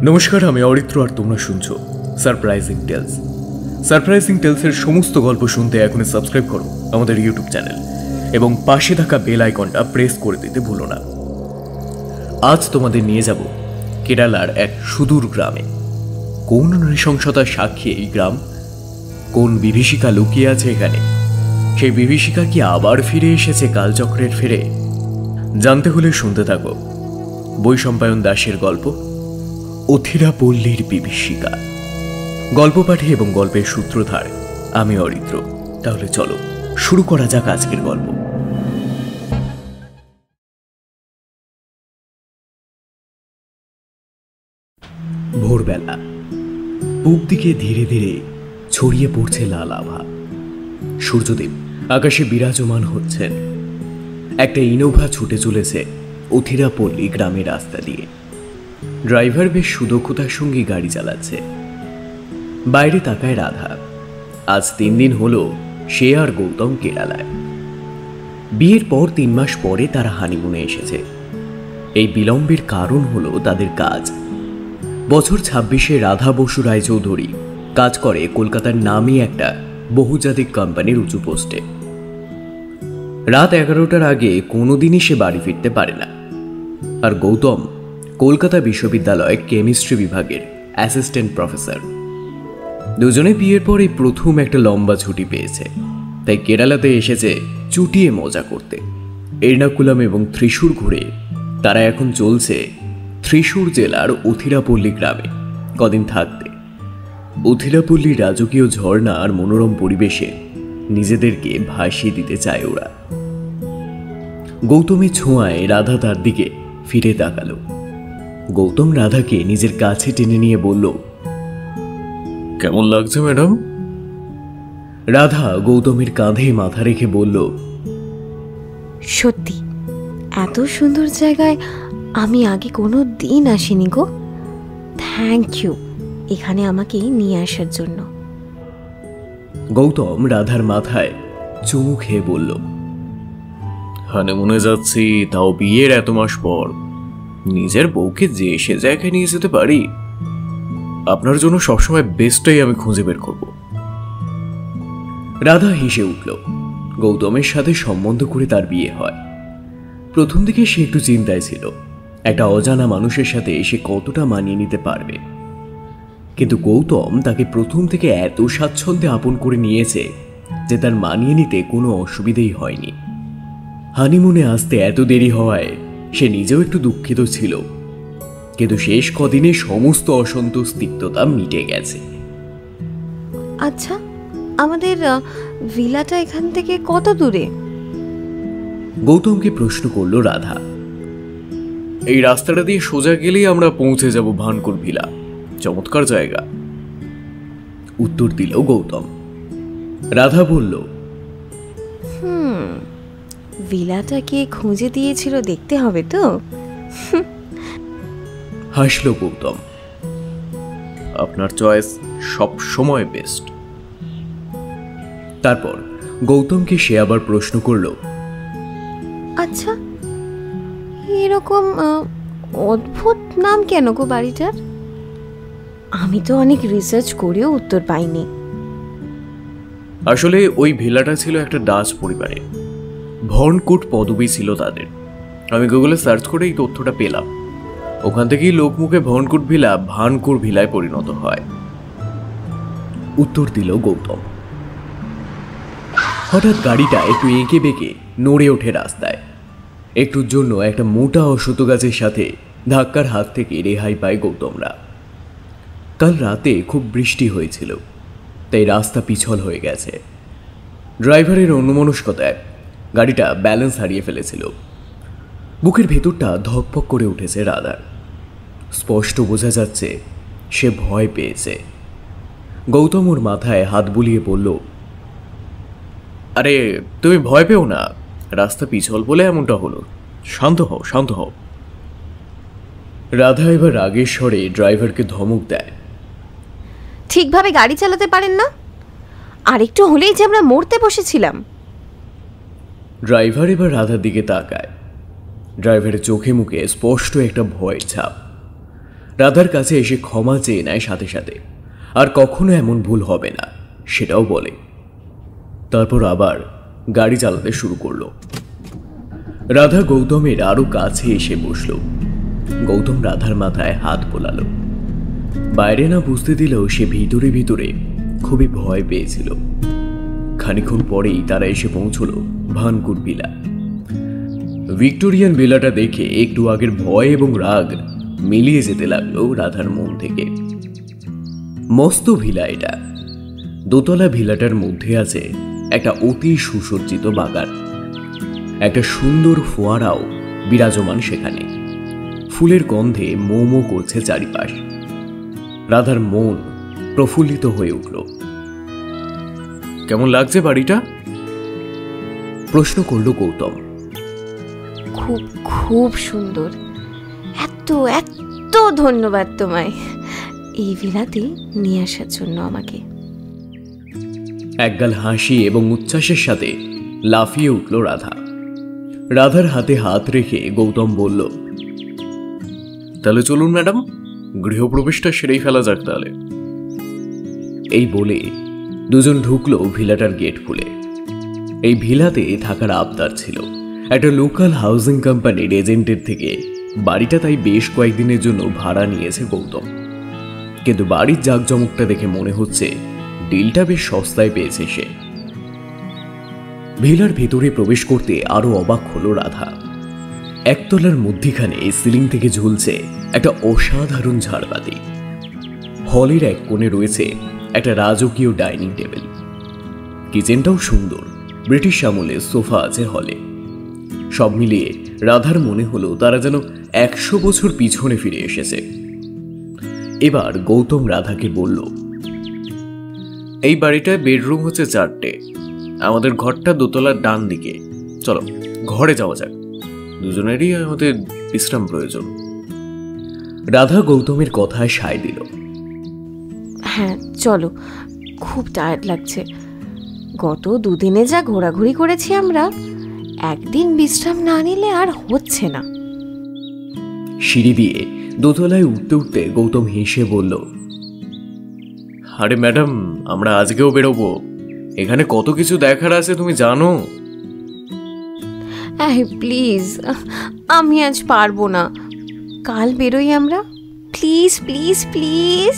নমস্কার, আমি অরিত্র আর তোমরা শুনছো সারপ্রাইজিং টেলস। সারপ্রাইজিং টেলসের সমস্ত গল্প শুনতে এখনই সাবস্ক্রাইব করো আমাদের ইউটিউব চ্যানেল এবং পাশে থাকা বেল আইকনটা প্রেস করে দিতে ভুলো না। আজ তোমাদের নিয়ে যাব কেরালার এক সুদূর গ্রামে। কোন নৃশংসতার সাক্ষী এই গ্রাম? কোন বিভীষিকা লুকিয়ে আছে এখানে? সেই বিভীষিকা কি আবার ফিরে এসেছে কালচক্রের ফেরে? জানতে হলে শুনতে থাকো বৈশম্পায়ন দাসের গল্প অথিরাপল্লীর বিভীষিকা। গল্প পাঠে এবং গল্পের সূত্রধার আমি অরিত্র। তাহলে চলো শুরু করা যাক আজকের গল্প। ভোরবেলা পূব দিকে ধীরে ধীরে ছড়িয়ে পড়ছে লাল আভা। সূর্যদেব আকাশে বিরাজমান হচ্ছেন। একটা ইনোভা ছুটে চলেছে অথিরাপল্লী গ্রামের রাস্তা দিয়ে। ড্রাইভার বেশ সুদক্ষতার সঙ্গে গাড়ি চালাচ্ছে। বাইরে তাকায় রাধা। আজ 3 দিন হলো সে আর গৌতম কেরালায়। বিয়ের পর 3 মাস পরে তারা হানিমুনে এসেছে। এই বিলম্বের কারণ হলো তাদের কাজ। বছর 26-এ রাধা বসু রায়চৌধুরী কাজ করে কলকাতার নামী একটা বহুজাতিক কোম্পানির উঁচু পোস্টে। রাত 11টার আগে কোনোদিনই সে বাড়ি ফিরতে পারে না। আর গৌতম কলকাতা বিশ্ববিদ্যালয় কেমিস্ট্রি বিভাগের অ্যাসিস্ট্যান্ট প্রফেসর। দুজনে বিয়ের পর এই প্রথম একটা লম্বা ছুটি পেয়েছে, তাই কেরালাতে এসেছে চুটিয়ে মজা করতে। এর্নাকুলাম এবং ত্রিশূর ঘুরে তারা এখন চলছে ত্রিশূর জেলার অথিরাপল্লী গ্রামে কদিন থাকতে। অথিরাপল্লী রাজকীয় ঝর্ণা আর মনোরম পরিবেশে নিজেদেরকে ভাসিয়ে দিতে চায় ওরা। গৌতমের ছোঁয়ায় রাধা তার দিকে ফিরে তাকালো। গৌতম রাধাকে নিজের কাছে টেনে নিয়ে বলল, কেমন লাগছে ম্যাডাম? রাধা গৌতমের কাঁধে মাথা রেখে বলল, সত্যি এত সুন্দর জায়গায় আমি আগে কোনো দিন আসিনি গো। থ্যাংক ইউ এখানে আমাকে নিয়ে আসার জন্য। গৌতম রাধার মাথায় চুমু খেয়ে বলল, হানিমুনে যাচ্ছি, তাও বিয়ের এত মাস পর। নিজের বউকে যে সে জায়গায় নিয়ে যেতে পারি, আপনার জন্য সবসময় বেস্টটাই আমি খুঁজে বের করব। রাধা হেসে উঠল। গৌতমের সাথে সম্বন্ধ করে তার বিয়ে হয়। প্রথম দিকে সে একটু চিন্তায় ছিল, একটা অজানা মানুষের সাথে সে কতটা মানিয়ে নিতে পারবে। কিন্তু গৌতম তাকে প্রথম থেকে এত স্বাচ্ছন্দ্যে আপন করে নিয়েছে যে তার মানিয়ে নিতে কোনো অসুবিধেই হয়নি। হানিমুনে আসতে এত দেরি হওয়ায় সে নিজেও একটু দুঃখিত ছিল, কিন্তু শেষ কদিনে সমস্ত অসন্তোষ তিক্ততা মিটে গেছে। আচ্ছা, আমাদের ভিলাটা এখান থেকে কত দূরে? গৌতমকে প্রশ্ন করল রাধা। এই রাস্তাটা দিয়ে সোজা গেলেই আমরা পৌঁছে যাব ভানকুর ভিলা। চমৎকার জায়গা, উত্তর দিল গৌতম। রাধা বলল, ভিলাটা কে খুঁজে দিয়েছিল দেখতে হবে তো। হাসল গৌতম। আপনার চয়েস সব সময় বেস্ট। তারপর গৌতমকে সে আবার প্রশ্ন করল, আচ্ছা, এরকম অদ্ভুত নাম কেন গো বাড়িটার? আমি তো অনেক রিসার্চ করেও উত্তর পাইনি। আসলে ওই ভিলাটা ছিল একটা ডাচ পরিবারের। ভর্নকুট পদবী ছিল তাদের। আমি গুগলে সার্চ করে এই তথ্যটা পেলাম। ওখান থেকেই লোকমুখে ভর্নকুট ভিলা ভানকুর ভিলায় পরিণত হয়, উত্তর দিল গৌতম। হঠাৎ গাড়িটা একটু এঁকে বেঁকে নড়ে ওঠে রাস্তায়। একটুর জন্য একটা মোটা অশ্বত্থ গাছের সাথে ধাক্কার হাত থেকে রেহাই পায় গৌতমরা। কাল রাতে খুব বৃষ্টি হয়েছিল, তাই রাস্তা পিছল হয়ে গেছে। ড্রাইভারের অন্যমনস্কতায় গাড়িটা ব্যালেন্স হারিয়ে ফেলেছিল। বুকের ভেতরটা ধকপক করে উঠেছে রাধার। স্পষ্ট বোঝা যাচ্ছে সে ভয় পেয়েছে। গৌতম ওর মাথায় হাত বুলিয়ে বলল, আরে তুমি ভয় পেও না, রাস্তা পিছল বলে এমনটা হলো। শান্ত হও, শান্ত হও। রাধা এবার রাগের স্বরে ড্রাইভারকে ধমক দেয়, ঠিকভাবে গাড়ি চালাতে পারেন না? আরেকটু হলেই যে আমরা মরতে বসেছিলাম। ড্রাইভার এবার রাধার দিকে তাকায়। ড্রাইভারের চোখে মুখে স্পষ্ট একটা ভয়ের ছাপ। রাধার কাছে এসে ক্ষমা চেয়ে নেয় সাথে সাথে, আর কখনো এমন ভুল হবে না সেটাও বলে। তারপর আবার গাড়ি চালাতে শুরু করলো। রাধা গৌতমের আরো কাছে এসে বসল। গৌতম রাধার মাথায় হাত বোলালো। বাইরে না বুঝতে দিলেও সে ভিতরে ভিতরে খুবই ভয় পেয়েছিল। খানিক্ষণ পরেই তারা এসে পৌঁছল ভানকুর ভিলা। ভিক্টোরিয়ান ভিলাটা দেখে একটু আগের ভয় এবং রাগ মিলিয়ে যেতে লাগলো রাধার মন থেকে। মস্ত ভিলা এটা। দোতলা ভিলাটার মধ্যে আছে একটা অতি সুসজ্জিত বাগান। একটা সুন্দর ফোয়ারাও বিরাজমান সেখানে। ফুলের গন্ধে মো মো করছে চারিপাশ। রাধার মন প্রফুল্লিত হয়ে উঠল। কেমন লাগছে বাড়িটা? প্রশ্ন করল গৌতম। খুব খুব সুন্দর। এত এত ধন্যবাদ তোমায় এই ভিলাতে নিয়ে আসার জন্য আমাকে। একগাল হাসি এবং উচ্ছ্বাসের সাথে লাফিয়ে উঠল রাধা। রাধার হাতে হাত রেখে গৌতম বলল, তাহলে চলুন ম্যাডাম, গৃহপ্রবেশটা সেরেই ফেলা যাক তাহলে। এই বলে দুজন ঢুকলো ভিলাটার গেট খুলে। এই ভিলাতে থাকার আবদার ছিল একটা লোকাল হাউজিং কোম্পানির এজেন্টের থেকে। বাড়িটা তাই বেশ কয়েকদিনের জন্য ভাড়া নিয়েছে গৌতম। কিন্তু বাড়ির জাঁকজমকটা দেখে মনে হচ্ছে ডিলটা বেশ সস্তায় পেয়েছে সে। ভিলার ভেতরে প্রবেশ করতে আরো অবাক হলো রাধা। একতলার মধ্যিখানে সিলিং থেকে ঝুলছে একটা অসাধারণ ঝাড়বাতি। হলের এক কোণে রয়েছে একটা রাজকীয় ডাইনিং টেবিল। কিচেনটাও সুন্দর। ব্রিটিশ আমলের সোফা আছে হলে। সব মিলিয়ে রাধার মনে হলো তারা যেন 100 বছর পিছনে ফিরে এসেছে। এবার গৌতম রাধাকে বলল, এই বাড়িটায় বেডরুম হচ্ছে 4টে। আমাদের ঘরটা দোতলার ডান দিকে। চলো ঘরে যাওয়া যাক, দুজনেরই আমাদের বিশ্রাম প্রয়োজন। রাধা গৌতমের কথায় সায় দিল। হ্যাঁ চলো, খুব টায়ার্ড লাগছে। গত দুদিনে যা ঘোরাঘুরি করেছি আমরা, একদিন বিশ্রাম না নিলে আর হচ্ছে না। সিঁড়ি দিয়ে দোতলায় উঠতে উঠতে গৌতম হেসে বলল, আরে ম্যাডাম, আমরা আজকেও বেরোবো। এখানে কত কিছু দেখার আছে তুমি জানো। প্লিজ, আমি আজ পারবো না। কাল বেরোই আমরা, প্লিজ প্লিজ প্লিজ।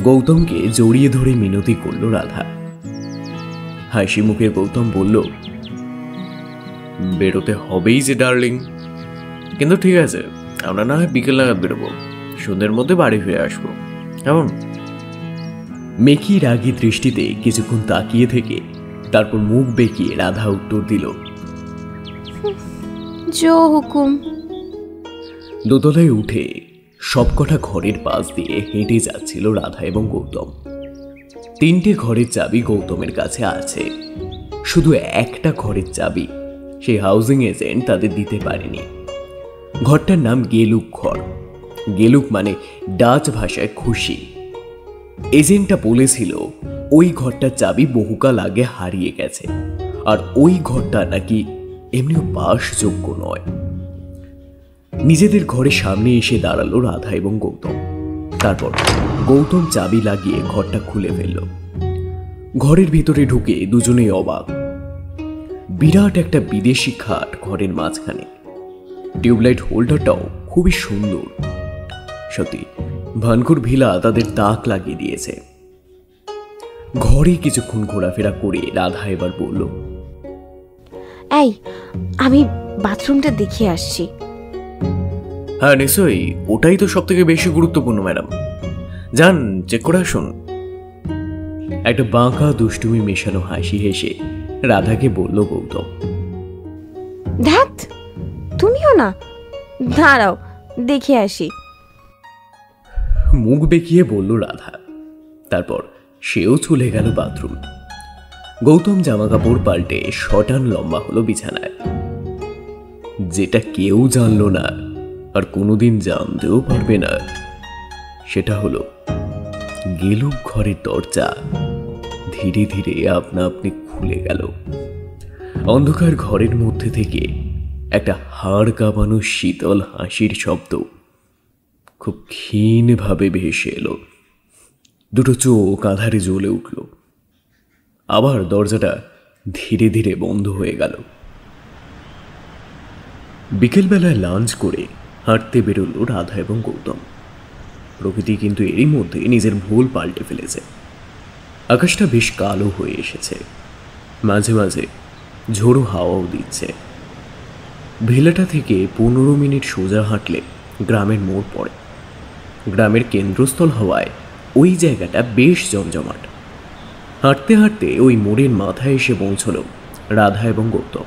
গৌতমকে জড়িয়ে ধরে মিনতি করল রাধা। হাসি মুখে গৌতম বলল, বেরোতে হবেই যে ডার্লিং, কিন্তু ঠিক আছে, আমরা না হয় বিকেল নাগাদ বেরোবো। সন্ধ্যের মধ্যে বাড়ি ফিরে আসবো, কেমন? মেকি রাগী দৃষ্টিতে কিছুক্ষণ তাকিয়ে থেকে তারপর মুখ বেঁকিয়ে রাধা উত্তর দিল, জো হুকুম। দোতলায় উঠে সবকটা ঘরের পাশ দিয়ে হেঁটে যাচ্ছিল রাধা এবং গৌতম। 3টে ঘরের চাবি গৌতমের কাছে আছে। শুধু একটা ঘরের চাবি সেই হাউজিং এজেন্ট তাদের দিতে পারেনি। ঘরটার নাম গেলুক ঘর। গেলুক মানে ডাচ ভাষায় খুশি। এজেন্টটা বলেছিল ওই ঘরটার চাবি বহুকাল আগে হারিয়ে গেছে, আর ওই ঘরটা নাকি এমনিও বাসযোগ্য নয়। নিজেদের ঘরের সামনে এসে দাঁড়ালো রাধা এবং গৌতম। তারপর গৌতম চাবি লাগিয়ে ঘরটা খুলে ফেলল। ঘরের ভিতরে ঢুকে দুজনেই অবাক। বিরাট একটা বিদেশি খাট ঘরের মাঝখানে। টিউবলাইট হোল্ডারটাও খুবই সুন্দর। সত্যি ভানকুর ভিলা তাদের তাক লাগিয়ে দিয়েছে। ঘরে কিছুক্ষণ ঘোরাফেরা করে রাধা এবার বলল, এই, আমি বাথরুমটা দেখে আসছি। হ্যাঁ নিশ্চয়ই, ওটাই তো সব থেকে বেশি গুরুত্বপূর্ণ ম্যাডাম। যান, চেক করে আসুন। একটা বাঁকা দুষ্টুমি মেশানো হাসি হেসে রাধাকে বলল গৌতম। ধ্যাত, তুমিও না? দাঁড়াও, দেখে আসি। মুখ বেঁকিয়ে বলল রাধা। তারপর সেও চলে গেল বাথরুম। গৌতম জামা কাপড় পাল্টে শটান লম্বা হলো বিছানায়। যেটা কেউ জানলো না আর কোনোদিন জানতেও পারবে না, সেটা হলো গেলুক ঘরের দরজা ধীরে ধীরে আপনা আপনি খুলে গেল। অন্ধকার ঘরের মধ্যে থেকে একটা হাড় কাঁপানো শীতল হাসির শব্দ খুব ক্ষীণভাবে ভেসে এলো। দুটো চোখ আঁধারে জ্বলে উঠল। আবার দরজাটা ধীরে ধীরে বন্ধ হয়ে গেল। বিকেলবেলায় লাঞ্চ করে হাঁটতে বেরোলো রাধা এবং গৌতম। প্রকৃতি কিন্তু এরই মধ্যে নিজের ভুল পাল্টে ফেলেছে। আকাশটা বেশ কালো হয়ে এসেছে, মাঝে মাঝে ঝোড়ো হাওয়াও দিচ্ছে। ভিলাটা থেকে 15 মিনিট সোজা হাঁটলে গ্রামের মোড় পড়ে। গ্রামের কেন্দ্রস্থল হওয়ায় ওই জায়গাটা বেশ জমজমাট। হাঁটতে হাঁটতে ওই মোড়ের মাথায় এসে পৌঁছল রাধা এবং গৌতম।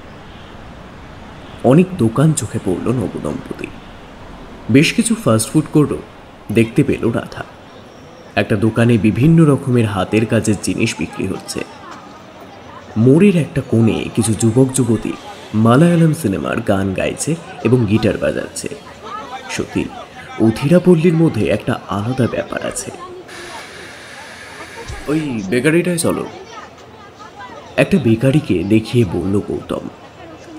অনেক দোকান চোখে পড়ল নবদম্পতি। বেশ কিছু ফাস্টফুড কোর্টও দেখতে পেল রাধা। একটা দোকানে বিভিন্ন রকমের হাতের কাজের জিনিস বিক্রি হচ্ছে। মোড়ের একটা কোণে কিছু যুবক যুবতী মালায়ালাম সিনেমার গান গাইছে এবং গিটার বাজাচ্ছে। সত্যি অথিরাপল্লীর মধ্যে একটা আলাদা ব্যাপার আছে। ওই বেকারিটায় চলো, একটা বেকারিকে দেখিয়ে বলল গৌতম।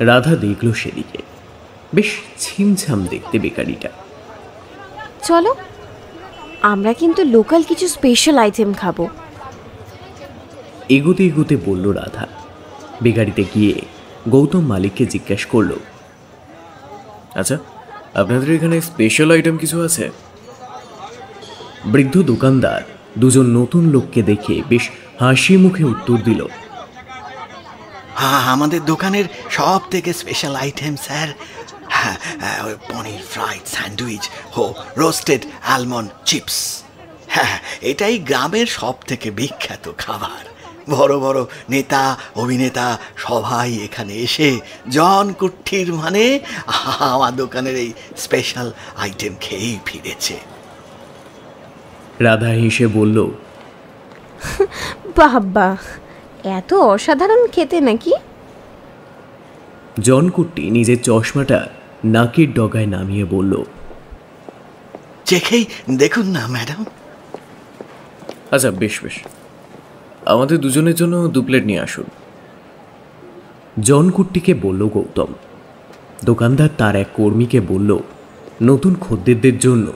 রাধা দেখল সেদিকে। বেশ ছিমছাম দেখতে বেকারিটা। চলো, আমরা কিন্তু লোকাল কিছু স্পেশাল আইটেম খাবো। এগোতে এগোতে বলল রাধা। বেকারিতে গিয়ে গৌতম মালিককে জিজ্ঞেস করল, আচ্ছা, আপনাদের এখানে স্পেশাল আইটেম কিছু আছে? বৃদ্ধ দোকানদার দুজন নতুন লোককে দেখে বেশ হাসি মুখে উত্তর দিল, হ্যাঁ, আমাদের দোকানের সব থেকে স্পেশাল আইটেম স্যার, হ্যাঁ, পনির ফ্রাইড স্যান্ডউইচ ও রোস্টেড আলমন্ড চিপস। হ্যাঁ, এটাই গ্রামের সব থেকে বিখ্যাত খাবার। বড় বড় নেতা অভিনেতা সবাই এখানে এসে জন কুট্টির মানে আমার দোকানের এই স্পেশাল আইটেম খেয়েই ফিরেছে। রাধা হেসে বলল, বাবা, এত অসাধারণ খেতে নাকি? জন কুট্টি নিজের চশমাটা নাকের ডগায় নামিয়ে বলল, চেখেই দেখুন না ম্যাডাম। আচ্ছা, বেশ বেশ, আমাদের দুজনের জন্য 2 প্লেট নিয়ে আসুন। জন কুট্টিকে বলল গৌতম। দোকানদার তার এক কর্মীকে বলল নতুন খদ্দেরদের জন্য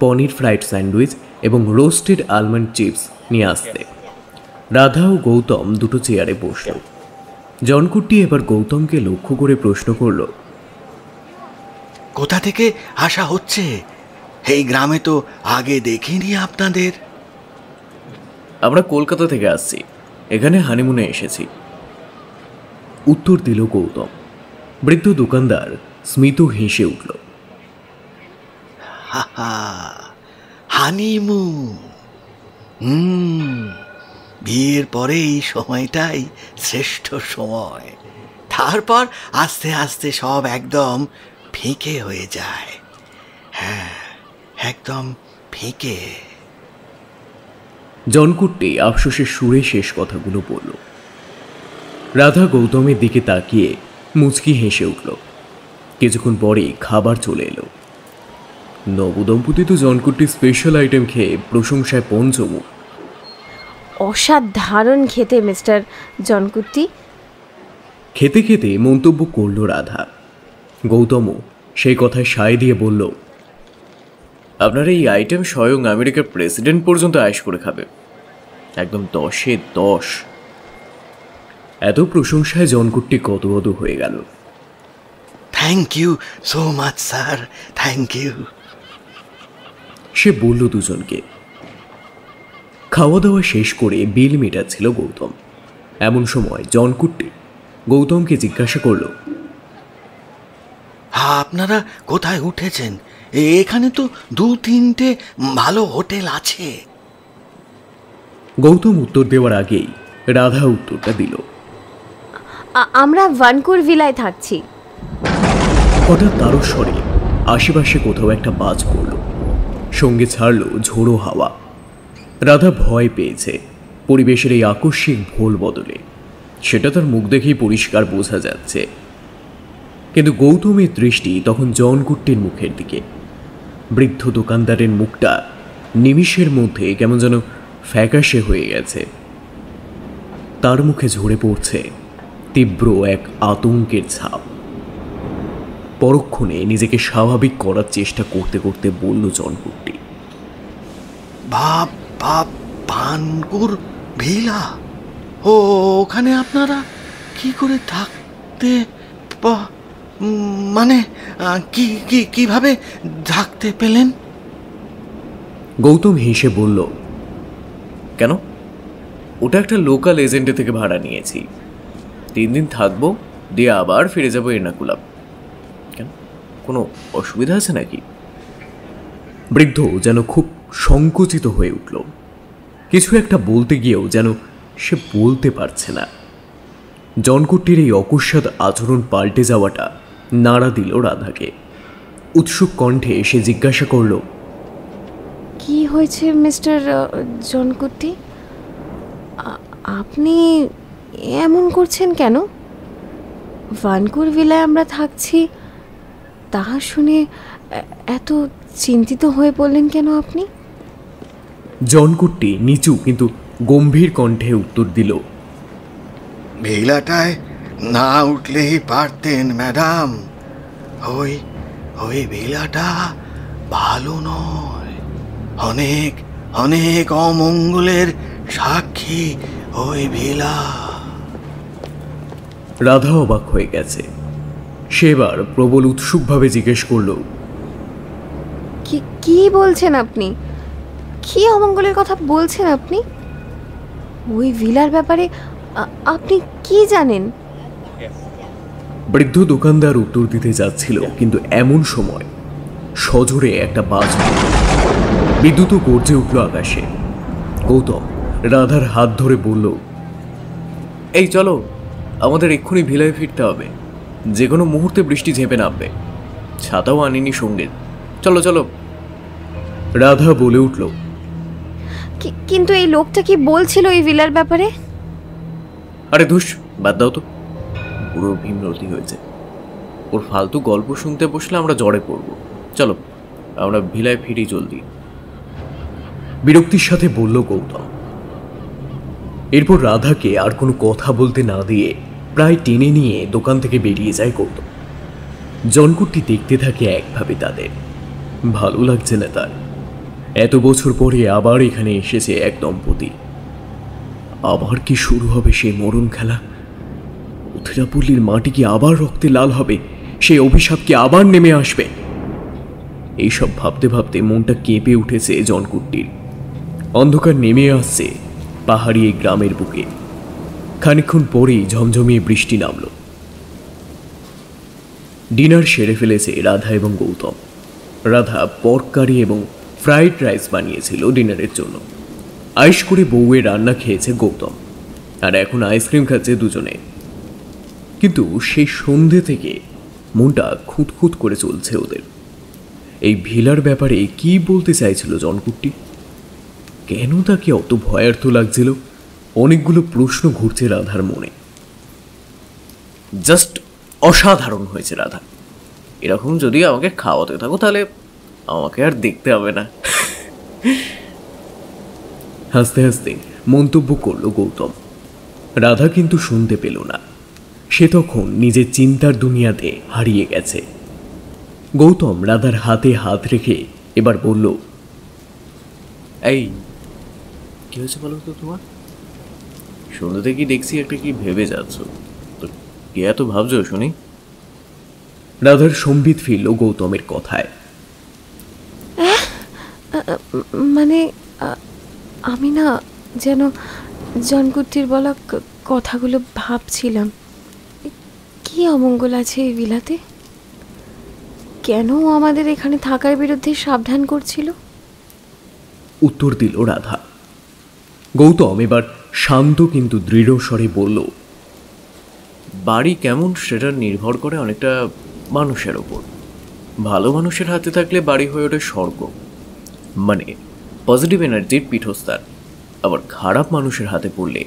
পনির ফ্রাইড স্যান্ডউইচ এবং রোস্টেড আলমন্ড চিপস নিয়ে আসতে। রাধা ও গৌতম দুটো চেয়ারে বসল। জন কুট্টি এবার গৌতমকে লক্ষ্য করে প্রশ্ন করল, কোথা থেকে আসা হচ্ছে? এই গ্রামে তো আগে দেখিনি আপনাদের। আমরা কলকাতা থেকে আসছি, এখানে হানিমুনে এসেছি, উত্তর দিল গৌতম। বৃদ্ধ দোকানদার স্মিত হেসে উঠল। হানিমুন, বিয়ের পরে এই সময়টাই শ্রেষ্ঠ সময়। তারপর আস্তে আস্তে সব একদম ফিকে হয়ে যায়। হ্যাঁ, একদম ফিকে। জন কুট্টি আফসোসের সুরে শেষ কথাগুলো বলল। রাধা গৌতমের দিকে তাকিয়ে মুচকি হেসে উঠল। কিছুক্ষণ পরেই খাবার চলে এলো। নবদম্পতি তো জন কুট্টির স্পেশাল আইটেম খেয়ে প্রশংসায় পঞ্চমুখ। অসাধারণ খেতে মিস্টার জনকুট্টি। খেতে খেতে মন্তব্য করল রাধা। গৌতমও সেই কথায় সায় দিয়ে বলল, আপনার এই আইটেম স্বয়ং আমেরিকার প্রেসিডেন্ট পর্যন্ত আয়েশ করে খাবে, একদম 10-এ 10। এত প্রশংসায় জন কুট্টি গদগদ হয়ে গেল। Thank you so much sir, thank you. সে বলল দুজনকে। খাওয়া দাওয়া শেষ করে বিল মেটাচ্ছিল গৌতম। এমন সময় জন কুট্টি গৌতমকে জিজ্ঞাসা করল, আপনারা কোথায় উঠেছেন? এখানে তো 2-3টে ভালো হোটেল আছে। গৌতম উত্তর দেওয়ার আগেই রাধা উত্তরটা দিল, আমরা ভানকুর ভিলায় থাকছি। হঠাৎ তারও স্বরে আশেপাশে কোথাও একটা বাজ পড়ল, সঙ্গে ছাড়ল ঝোড়ো হাওয়া। রাধা ভয় পেয়েছে পরিবেশের এই আকস্মিক ভোল বদলে, সেটা তার মুখ দেখেই পরিষ্কার বোঝা যাচ্ছে। কিন্তু গৌতমের দৃষ্টি তখন জন কুট্টির মুখের দিকে। বৃদ্ধ দোকানদারের মুখটা নিমিষের মধ্যে কেমন যেন ফ্যাকাশে হয়ে গেছে। তার মুখে ঝরে পড়ছে তীব্র এক আতঙ্কের ছাপ। পরক্ষণে নিজেকে স্বাভাবিক করার চেষ্টা করতে করতে বলল জনকুট্টি। বাপ বাপ পানকুর ভিলা, ও ওখানে আপনারা কি করে থাকতে মানে কি কি কিভাবে থাকতে পেলেন? গৌতম হেসে বলল, কেন, ওটা একটা লোকাল এজেন্টের থেকে ভাড়া নিয়েছি। 3 দিন থাকবো, দিয়ে আবার ফিরে যাবো এর্নাকুলাম। কেন, কোনো অসুবিধা আছে নাকি? বৃদ্ধ যেন খুব সংকুচিত হয়ে উঠল। কিছু একটা বলতে গিয়েও যেন সে বলতে পারছে না। জনকুট্টির এই অকস্মাৎ আচরণ পাল্টে যাওয়াটা নাড়া দিল রাধাকে। উৎসুক কণ্ঠে সে জিজ্ঞাসা করল, কি হয়েছে মিস্টার জনকুট্টি? আপনি এমন করছেন কেন? ভানকুর ভিলায় আমরা থাকছি তা শুনে এত চিন্তিত হয়ে পড়লেন কেন আপনি? জনকুট্টি নিচু কিন্তু গম্ভীর কণ্ঠে উত্তর দিল, ভিলাটায় না উঠলেই পারতেন ম্যাডাম। ওই ওই ভিলাটা ভালো নয়, অনেক অনেক অমঙ্গলের সাক্ষী ওই ভিলা। রাধা অবাক হয়ে গেছে। সে এবার প্রবল উৎসুকভাবে জিজ্ঞেস করল, কি বলছেন আপনি? কি অমঙ্গলের কথা বলছেন আপনি? ওই ভিলার ব্যাপারে আপনি কি জানেন? বৃদ্ধ দোকানদার উত্তর দিতে যাচ্ছিল, কিন্তু এমন সময় সজোরে একটা বাজ পড়ল। বিদ্যুৎ গর্জে উঠল আকাশে। গৌতম রাধার হাত ধরে বলল, এই চলো, আমাদের এক্ষুনি ভিলায় ফিরতে হবে। যে কোনো মুহূর্তে বৃষ্টি ঝেঁপে নামবে, ছাতাও আনিনি সঙ্গে। চলো চলো। রাধা বলে উঠল, কিন্তু এই লোকটা কি বলছিল এই ভিলার ব্যাপারে? আরে ধুস, বাদ দাও তো, পুরো ভীমরতি হয়েছে। ওর ফালতু গল্প শুনতে বসলে আমরা জ্বরে পড়ব। চলো, আমরা ভিলায় ফিরি জলদি। বিরক্তির সাথে বলল গৌতম। এরপর রাধাকে আর কোনো কথা বলতে না দিয়ে প্রায় টেনে নিয়ে দোকান থেকে বেরিয়ে যায় গৌতম। জনকুট্টি দেখতে থাকে একভাবে তাদের। ভালো লাগছে না তার। এত বছর পরে আবার এখানে এসেছে এক দম্পতি। আবার কি শুরু হবে সেই মরণ খেলা? উথিরাপল্লীর মাটি কি আবার রক্তে লাল হবে? সেই অভিশাপ কি আবার নেমে আসবে? এইসব ভাবতে ভাবতে মনটা কেঁপে উঠেছে জনকুট্টির। অন্ধকার নেমে আসছে পাহাড়ি এই গ্রামের বুকে। খানিকক্ষণ পরেই ঝমঝমিয়ে বৃষ্টি নামল। ডিনার সেরে ফেলেছে রাধা এবং গৌতম। রাধা পর্ক কারি এবং ফ্রাইড রাইস বানিয়েছিল ডিনারের জন্য। আইস করে বউয়ের রান্না খেয়েছে গৌতম, আর এখন আইসক্রিম খাচ্ছে দুজনে। কিন্তু সেই সন্ধে থেকে মনটা খুঁতখুত করে চলছে ওদের। এই ভিলার ব্যাপারে কি বলতে চাইছিল জনকুট্টি? কেন তাকে অত ভয়ার্থ লাগছিল? অনেকগুলো প্রশ্ন ঘুরছে রাধার মনে। জাস্ট অসাধারণ হয়েছে রাধা। এরকম যদি আমাকে খাওয়াতে থাকো তাহলে আমাকে আর দেখতে হবে না। হাসতে হাসতে মন্তব্য করল গৌতম। রাধা কিন্তু শুনতে পেল না। সে তখন নিজের চিন্তার দুনিয়াতে হারিয়ে গেছে। গৌতম রাধার হাতে হাত রেখে এবার বলল, এই কি হয়েছে বলো তো তোমার? শুনতে থেকে দেখছি একটা কি ভেবে যাচ্ছ, তো কি এত ভাবছো শুনি? রাধার সম্বিত ফিরল গৌতমের কথায়। মানে আমি না যেন জনকুট্টির বলা কথাগুলো ভাবছিলাম। কি অমঙ্গল আছে এই বিলাতে? কেন আমাদের এখানে থাকার বিরুদ্ধে সাবধান করছিল? উত্তর দিল রাধা। গৌতম এবার শান্ত কিন্তু দৃঢ় স্বরে বলল, বাড়ি কেমন সেটা নির্ভর করে অনেকটা মানুষের ওপর। ভালো মানুষের হাতে থাকলে বাড়ি হয়ে ওঠে স্বর্গ, মানে পজিটিভ এনার্জির পীঠস্থান। আবার খারাপ মানুষের হাতে পড়লে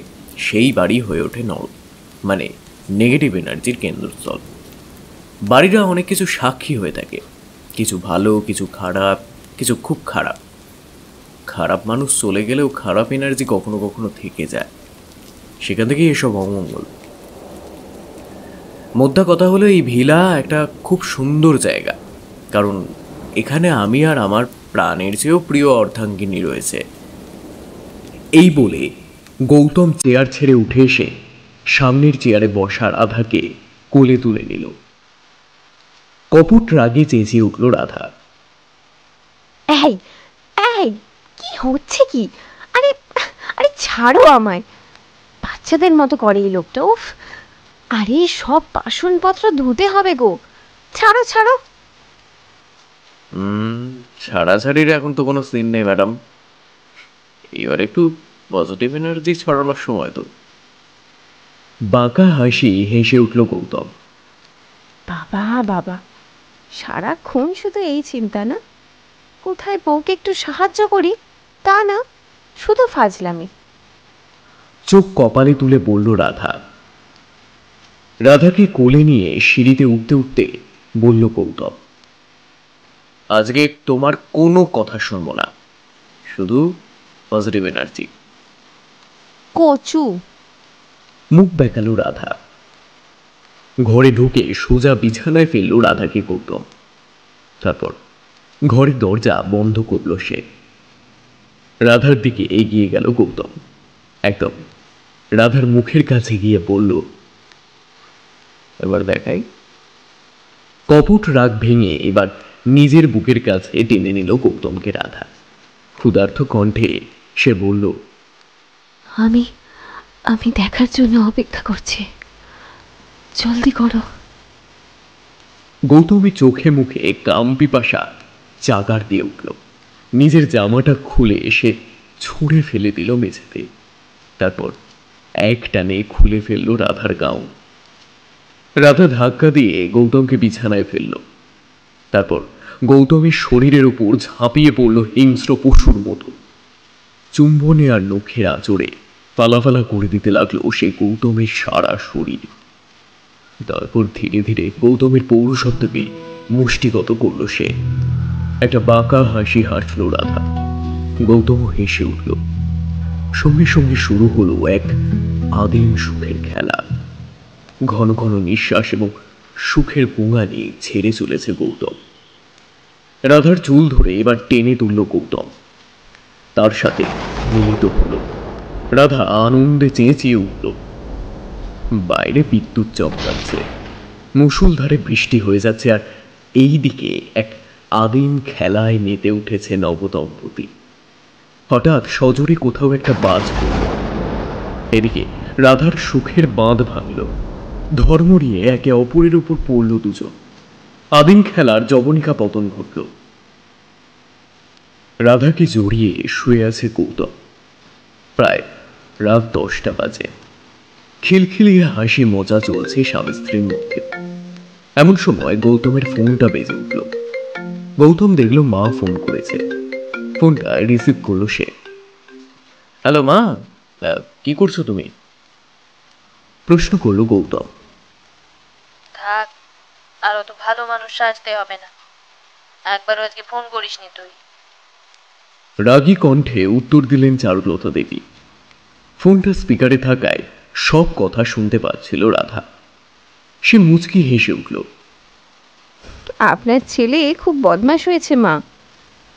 সেই বাড়ি হয়ে ওঠে নরক, মানে নেগেটিভ এনার্জির কেন্দ্রস্থল। বাড়িরা অনেক কিছু সাক্ষী হয়ে থাকে, কিছু ভালো, কিছু খারাপ, কিছু খুব খারাপ। খারাপ মানুষ চলে গেলেও খারাপ এনার্জি কখনো কখনো থেকে যায়, সেখান থেকেই এসব অমঙ্গল। মোদ্দা কথা হলো এই ভিলা একটা খুব সুন্দর জায়গা, কারণ এখানে আমি আর আমার প্রাণের চেয়েও প্রিয় অর্ধাঙ্গিনী রয়েছে। এই বলে গৌতম চেয়ার ছেড়ে উঠে এসে সামনের চেয়ারে বসা রাধাকে কোলে তুলে নিল। কপট রাগে চেঁচিয়ে উঠল রাধা। এই এই কি হচ্ছে কি? আরে আরে ছাড়ো আমায়, বাচ্চাদের মতো করে এই লোকটা। উফ, আরে সব বাসনপত্র ধুতে হবে গো, ছাড়ো ছাড়ো। ছাড়াছাড়ির এখন তো কোনো সিন নেই ম্যাডাম, এবার একটু পজিটিভ এনার্জি ছড়ানোর সময় তো। বাঁকা হাসি হেসে উঠল গৌতম। বাবা বাবা, সারাক্ষণ শুধু এই চিন্তা না, কোথায় বউকে একটু সাহায্য করি, তা না, শুধু ফাজলামি। চোখ কপালে তুলে বলল রাধা। রাধাকে কোলে নিয়ে সিঁড়িতে উঠতে উঠতে বলল গৌতম, আজকে তোমার কোনো কথা শুনবো না, শুধু পজিটিভ এনার্জি। কচু। মুখ বেঁকালো রাধা। ঘরে ঢুকে সোজা বিছানায় ফেলল রাধাকে গৌতম। তারপর ঘরের দরজা বন্ধ করল সে। রাধার দিকে এগিয়ে গেল গৌতম, একদম রাধার মুখের কাছে গিয়ে বলল, এবার দেখাই। কপট রাগ ভেঙে এবার নিজের বুকের কাছে টেনে নিল গৌতমকে রাধা। ক্ষুধার্ত কণ্ঠে সে বলল, আমি আমি দেখার জন্য অপেক্ষা করছি, জলদি করো। গৌতমী চোখে মুখে কাম পিপাসা চাগার দিয়ে উঠল। নিজের জামাটা খুলে এসে ছুঁড়ে ফেলে দিল মেঝেতে। তারপর এক টানে খুলে ফেলল রাধার গাউন। রাধা ধাক্কা দিয়ে গৌতমকে বিছানায় ফেলল। তারপর গৌতমের শরীরের উপর ঝাঁপিয়ে পড়ল হিংস্র পশুর মতো। চুম্বনে আর নখের আঁচড়ে ফালাফালা করে দিতে লাগলো সে গৌতমের সারা শরীর। তারপর ধীরে ধীরে গৌতমের পৌরুষত্বকে মুষ্টিগত করল সে। একটা বাঁকা হাসি হাসল রাধা। গৌতম হেসে উঠল। সঙ্গে সঙ্গে শুরু হলো এক আদিম সুখের খেলা। ঘন ঘন নিঃশ্বাস এবং সুখের পুঙানি ছেড়ে চলেছে গৌতম। রাধার চুল ধরে এবার টেনে তুলল গৌতম, তার সাথে মিলিত হল। রাধা আনন্দে চেঁচিয়ে উঠল। বাইরে বিদ্যুৎ চমকাচ্ছে, মুষলধারে বৃষ্টি হয়ে যাচ্ছে, আর এই দিকে এক আদিম খেলায় মেতে উঠেছে নবদম্পতি। হঠাৎ সজোরে কোথাও একটা বাজ পড়ল। এদিকে রাধার সুখের বাঁধ ভাঙল। ধর্মরিয়ে একে অপরের উপর পড়ল দুজন। আদিম খেলার জবনিকা পতন ঘটল। রাধাকে জড়িয়ে শুয়ে আছে গৌতম। প্রায় রাত 10টা বাজে। খিলখিলিয়ে হাসি মজা চলছে স্বামী স্ত্রীর মধ্যে। এমন সময় গৌতমের ফোনটা বেজে উঠল। গৌতম দেখল মা ফোন করেছে। ফোনটা রিসিভ করলো সে। হ্যালো মা, কি করছো তুমি? প্রশ্ন করলো গৌতম। থাক, আর অত ভালো মানুষ সাজতে হবে না, একবারও আজকে ফোন করিসনি তুই। রাগী কণ্ঠে উত্তর দিলেন চারুলতা দেবী। ফোনটা স্পিকারে থাকায় সব কথা শুনতে পাচ্ছিল রাধা। সে মুচকি হেসে উঠল। আপনার ছেলে খুব বদমাশ হয়েছে মা,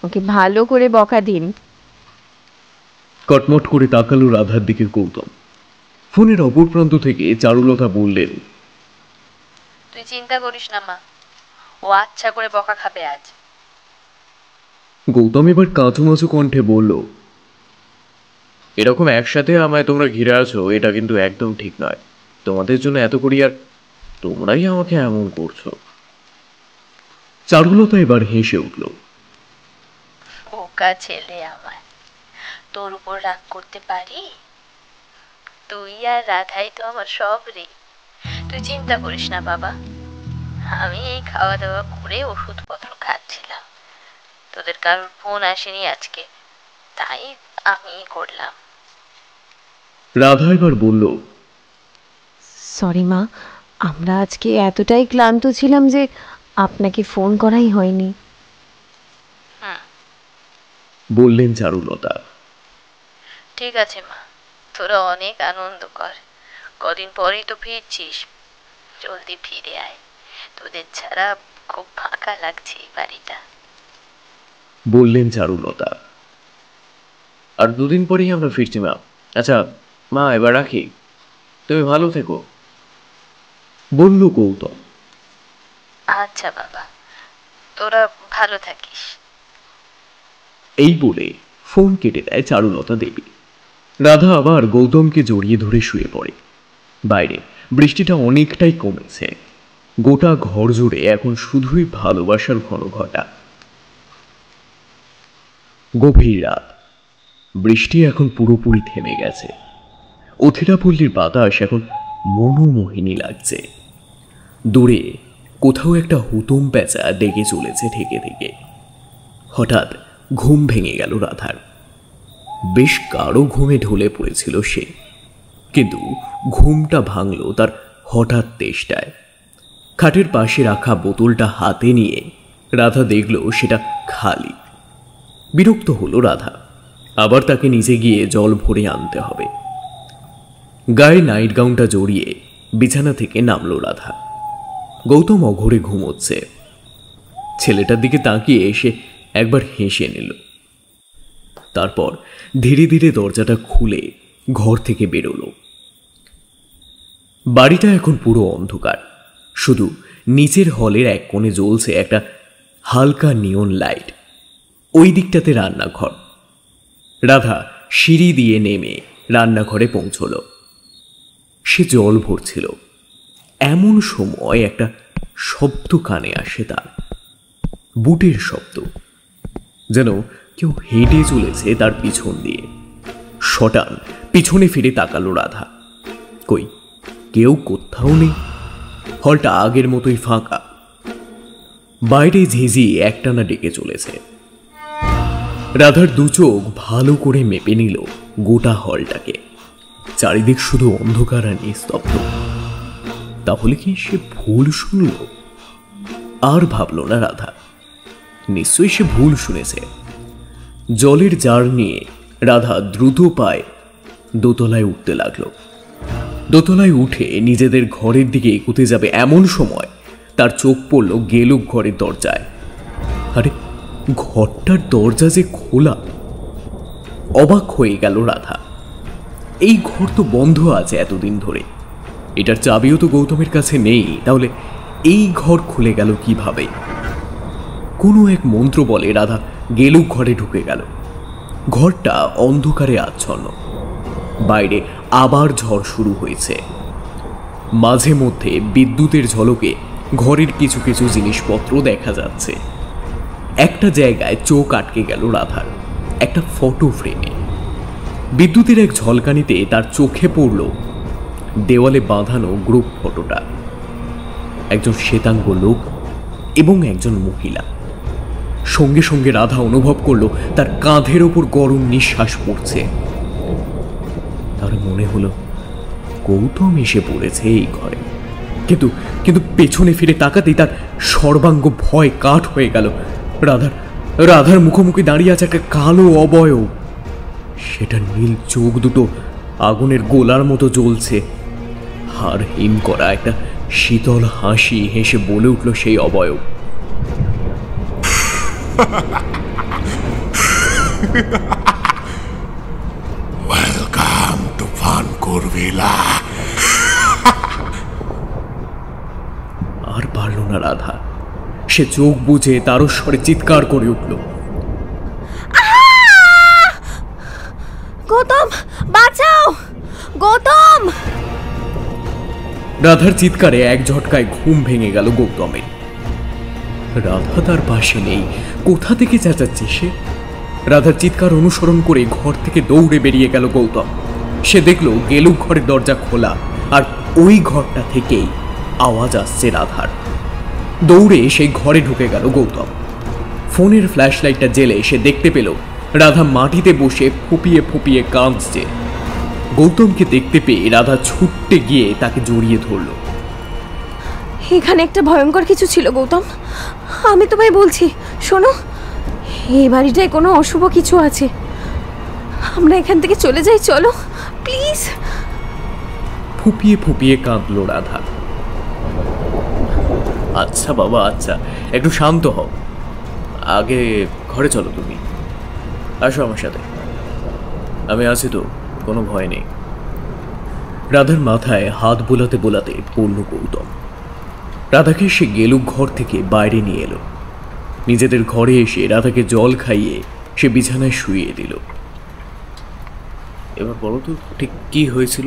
ওকে ভালো করে বকা দিন। কটমট করে তাকালো রাধার দিকে গৌতম। ফোনের অপর প্রান্ত থেকে চারুলতা বললেন, তুই চিন্তা করিস না মা, ও আচ্ছা করে বকা খাবে আজ। গৌতম এবার কাঁচুমাচু কণ্ঠে বলল, এরকম একসাথে আমায় তোমরা ঘিরে আছো, এটা কিন্তু একদম ঠিক নয়। তোমাদের জন্য এত করি আর তোমরাই আমাকে এমন করছো। চারুলতা এবার হেসে উঠল। বোকা ছেলে আমার, তোর উপর রাগ করতে পারি? তুই আর রাধাই তো আমার সব রে। তুই চিন্তা করিস না বাবা, আমি এই খাওয়া দাওয়া করে ওষুধপত্র খাচ্ছিলাম, তোদের কারোর ফোন আসেনি আজকে, তাই আমি করলাম। রাধা এবার বলল, সরি মা, আমরা আজকে এতটাই ক্লান্ত ছিলাম যে আপনাকে ফোন করাই হয়নি। বললেন চারুলতা। ঠিক আছে মা, তোরা অনেক আনন্দ কর, কদিন পরেই তো ফিরছিস, জলদি ফিরে আয়, তোদের ছাড়া খুব ফাঁকা লাগছে এই বাড়িটা। বললেন চারুলতা। আর 2 দিন পরেই আমরা ফিরছি মা। আচ্ছা মা, এবার রাখি, তুমি ভালো থেকো, বলল গৌতম। আচ্ছা বাবা, তোরা ভালো থাকিস। এই বলে ফোন কেটে দেয় চারুলতা দেবী। রাধা আবার গৌতমকে জড়িয়ে ধরে শুয়ে পড়ে। বাইরে বৃষ্টিটা অনেকটাই কমেছে। গোটা ঘর জুড়ে এখন শুধুই ভালোবাসার ঘনঘটা। গভীর রাত, বৃষ্টি এখন পুরোপুরি থেমে গেছে। অথিরাপল্লীর বাতাস এখন মনোমোহিনী লাগছে। দূরে কোথাও একটা হুতুম পেঁচা ডেকে চলেছে থেকে থেকে। হঠাৎ ঘুম ভেঙে গেল রাধার। বেশ গাঢ় ঘুমে ঢলে পড়েছিল সে, কিন্তু ঘুমটা ভাঙল তার হঠাৎ তেষ্টায়। খাটের পাশে রাখা বোতলটা হাতে নিয়ে রাধা দেখল সেটা খালি। বিরক্ত হলো রাধা, আবার তাকে নিচে গিয়ে জল ভরে আনতে হবে। গায়ে নাইট গাউনটা জড়িয়ে বিছানা থেকে নামলো রাধা। গৌতম অঘরে ঘুমোচ্ছে। ছেলেটার দিকে তাকিয়ে এসে একবার হেসে নিল। তারপর ধীরে ধীরে দরজাটা খুলে ঘর থেকে বেরোলো। বাড়িটা এখন পুরো অন্ধকার। শুধু নিচের হলের এক কোণে জ্বলছে একটা হালকা নিয়ন লাইট। ওই দিকটাতে রান্নাঘর। রাধা সিঁড়ি দিয়ে নেমে রান্নাঘরে পৌঁছল। সে জল ভরছিল। এমন সময় একটা শব্দ কানে আসে তার, বুটের শব্দ, যেন কেউ হেঁটে চলেছে তার পিছন দিয়ে। শটান পিছনে ফিরে তাকালো রাধা। কই, কেউ কোথাও নেই। হলটা আগের মতোই ফাঁকা। বাইরে ঝিঝি একটানা ডেকে চলেছে। রাধার দু চোখ ভালো করে মেপে নিল গোটা হলটাকে। চারিদিক শুধু অন্ধকার আর নিস্তব্ধ। তাহলে কি সে ভুল শুনল? আর ভাবল না রাধা, নিশ্চয়ই সে ভুল শুনেছে। জলের জার নিয়ে রাধা দ্রুত পায়ে দোতলায় উঠতে লাগলো। দোতলায় উঠে নিজেদের ঘরের দিকে এগোতে যাবে এমন সময় তার চোখ পড়ল গেলুক ঘরের দরজায়। আরে, ঘরটার দরজা যে খোলা! অবাক হয়ে গেল রাধা। এই ঘর তো বন্ধ আছে এতদিন ধরে। এটার চাবিও তো গৌতমের কাছে নেই। তাহলে এই ঘর খুলে গেল কিভাবে? কোনো এক মন্ত্র বলে রাধা গেলুক ঘরে ঢুকে গেল। ঘরটা অন্ধকারে আচ্ছন্ন। বাইরে আবার ঝড় শুরু হয়েছে। মাঝে মধ্যে বিদ্যুতের ঝলকে ঘরের কিছু কিছু জিনিসপত্র দেখা যাচ্ছে। একটা জায়গায় চোখ আটকে গেল রাধার, একটা ফটো ফ্রেমে। বিদ্যুতের এক ঝলকানিতে তার চোখে পড়ল দেওয়ালে বাঁধানো গ্রুপ ফটোটা। একজন শ্বেতাঙ্গ লোক এবং একজন মহিলা। সঙ্গে সঙ্গে রাধা অনুভব করল তার কাঁধের ওপর গরম নিঃশ্বাস পড়ছে। তার মনে হলো গৌতম এসে পড়েছে এই ঘরে। কিন্তু কিন্তু পেছনে ফিরে তাকাতেই তার সর্বাঙ্গ ভয় কাঠ হয়ে গেল। রাধার মুখোমুখি দাঁড়িয়ে আছে একটা কালো অবয়ব। সেটা নীল চোখ দুটো আগুনের গোলার মতো জ্বলছে। হাড় হিম করা একটা শীতল হাসি হেসে বলে উঠল সেই অবয়ব, ওয়েলকাম টু ফানকোর ভিলা। আর পারল না রাধা। সে চোখ বুজে তারস্বরে চিৎকার করে উঠল, গৌতম, বাঁচাও গৌতম! রাধার চিৎকারে এক ঝটকায় ঘুম ভেঙে গেল গৌতমের। রাধা তার পাশে নেই। কোথা থেকে চেঁচাচ্ছে সে? রাধার চিৎকার অনুসরণ করে ঘর থেকে দৌড়ে বেরিয়ে গেল গৌতম। সে দেখল গেলুক ঘরের দরজা খোলা, আর ওই ঘরটা থেকেই আওয়াজ আসছে রাধার। দৌড়ে সেই ঘরে ঢুকে গেল গৌতম। ফোনের ফ্ল্যাশ লাইটটা জেলে সে দেখতে পেল রাধা মাটিতে বসে ফুপিয়ে ফুপিয়ে কাঁদছে। গৌতমকে দেখতে পেয়ে রাধা ছুটতে গিয়ে তাকে জড়িয়ে ধরল। এখানে একটা ভয়ঙ্কর কিছু ছিল গৌতম, আমি তোমায় বলছি, শোনো, এই বাড়িটায় কোনো অশুভ কিছু আছে। আমরা এখান থেকে চলে যাই, চলো প্লিজ। ফুপিয়ে ফুপিয়ে কাঁদল রাধা। আচ্ছা বাবা, আচ্ছা, একটু শান্ত হও। আগে ঘরে চলো, তুমি আসো আমার সাথে, আমি আছি তো, কোনো ভয় নেই। রাধার মাথায় হাত বোলাতে বোলাতে পড়ল গৌতম। রাধাকে সে গেলুক ঘর থেকে বাইরে নিয়ে এলো। নিজেদের ঘরে এসে রাধাকে জল খাইয়ে সে বিছানায় শুইয়ে দিল। এবার বলো তো ঠিক কি হয়েছিল,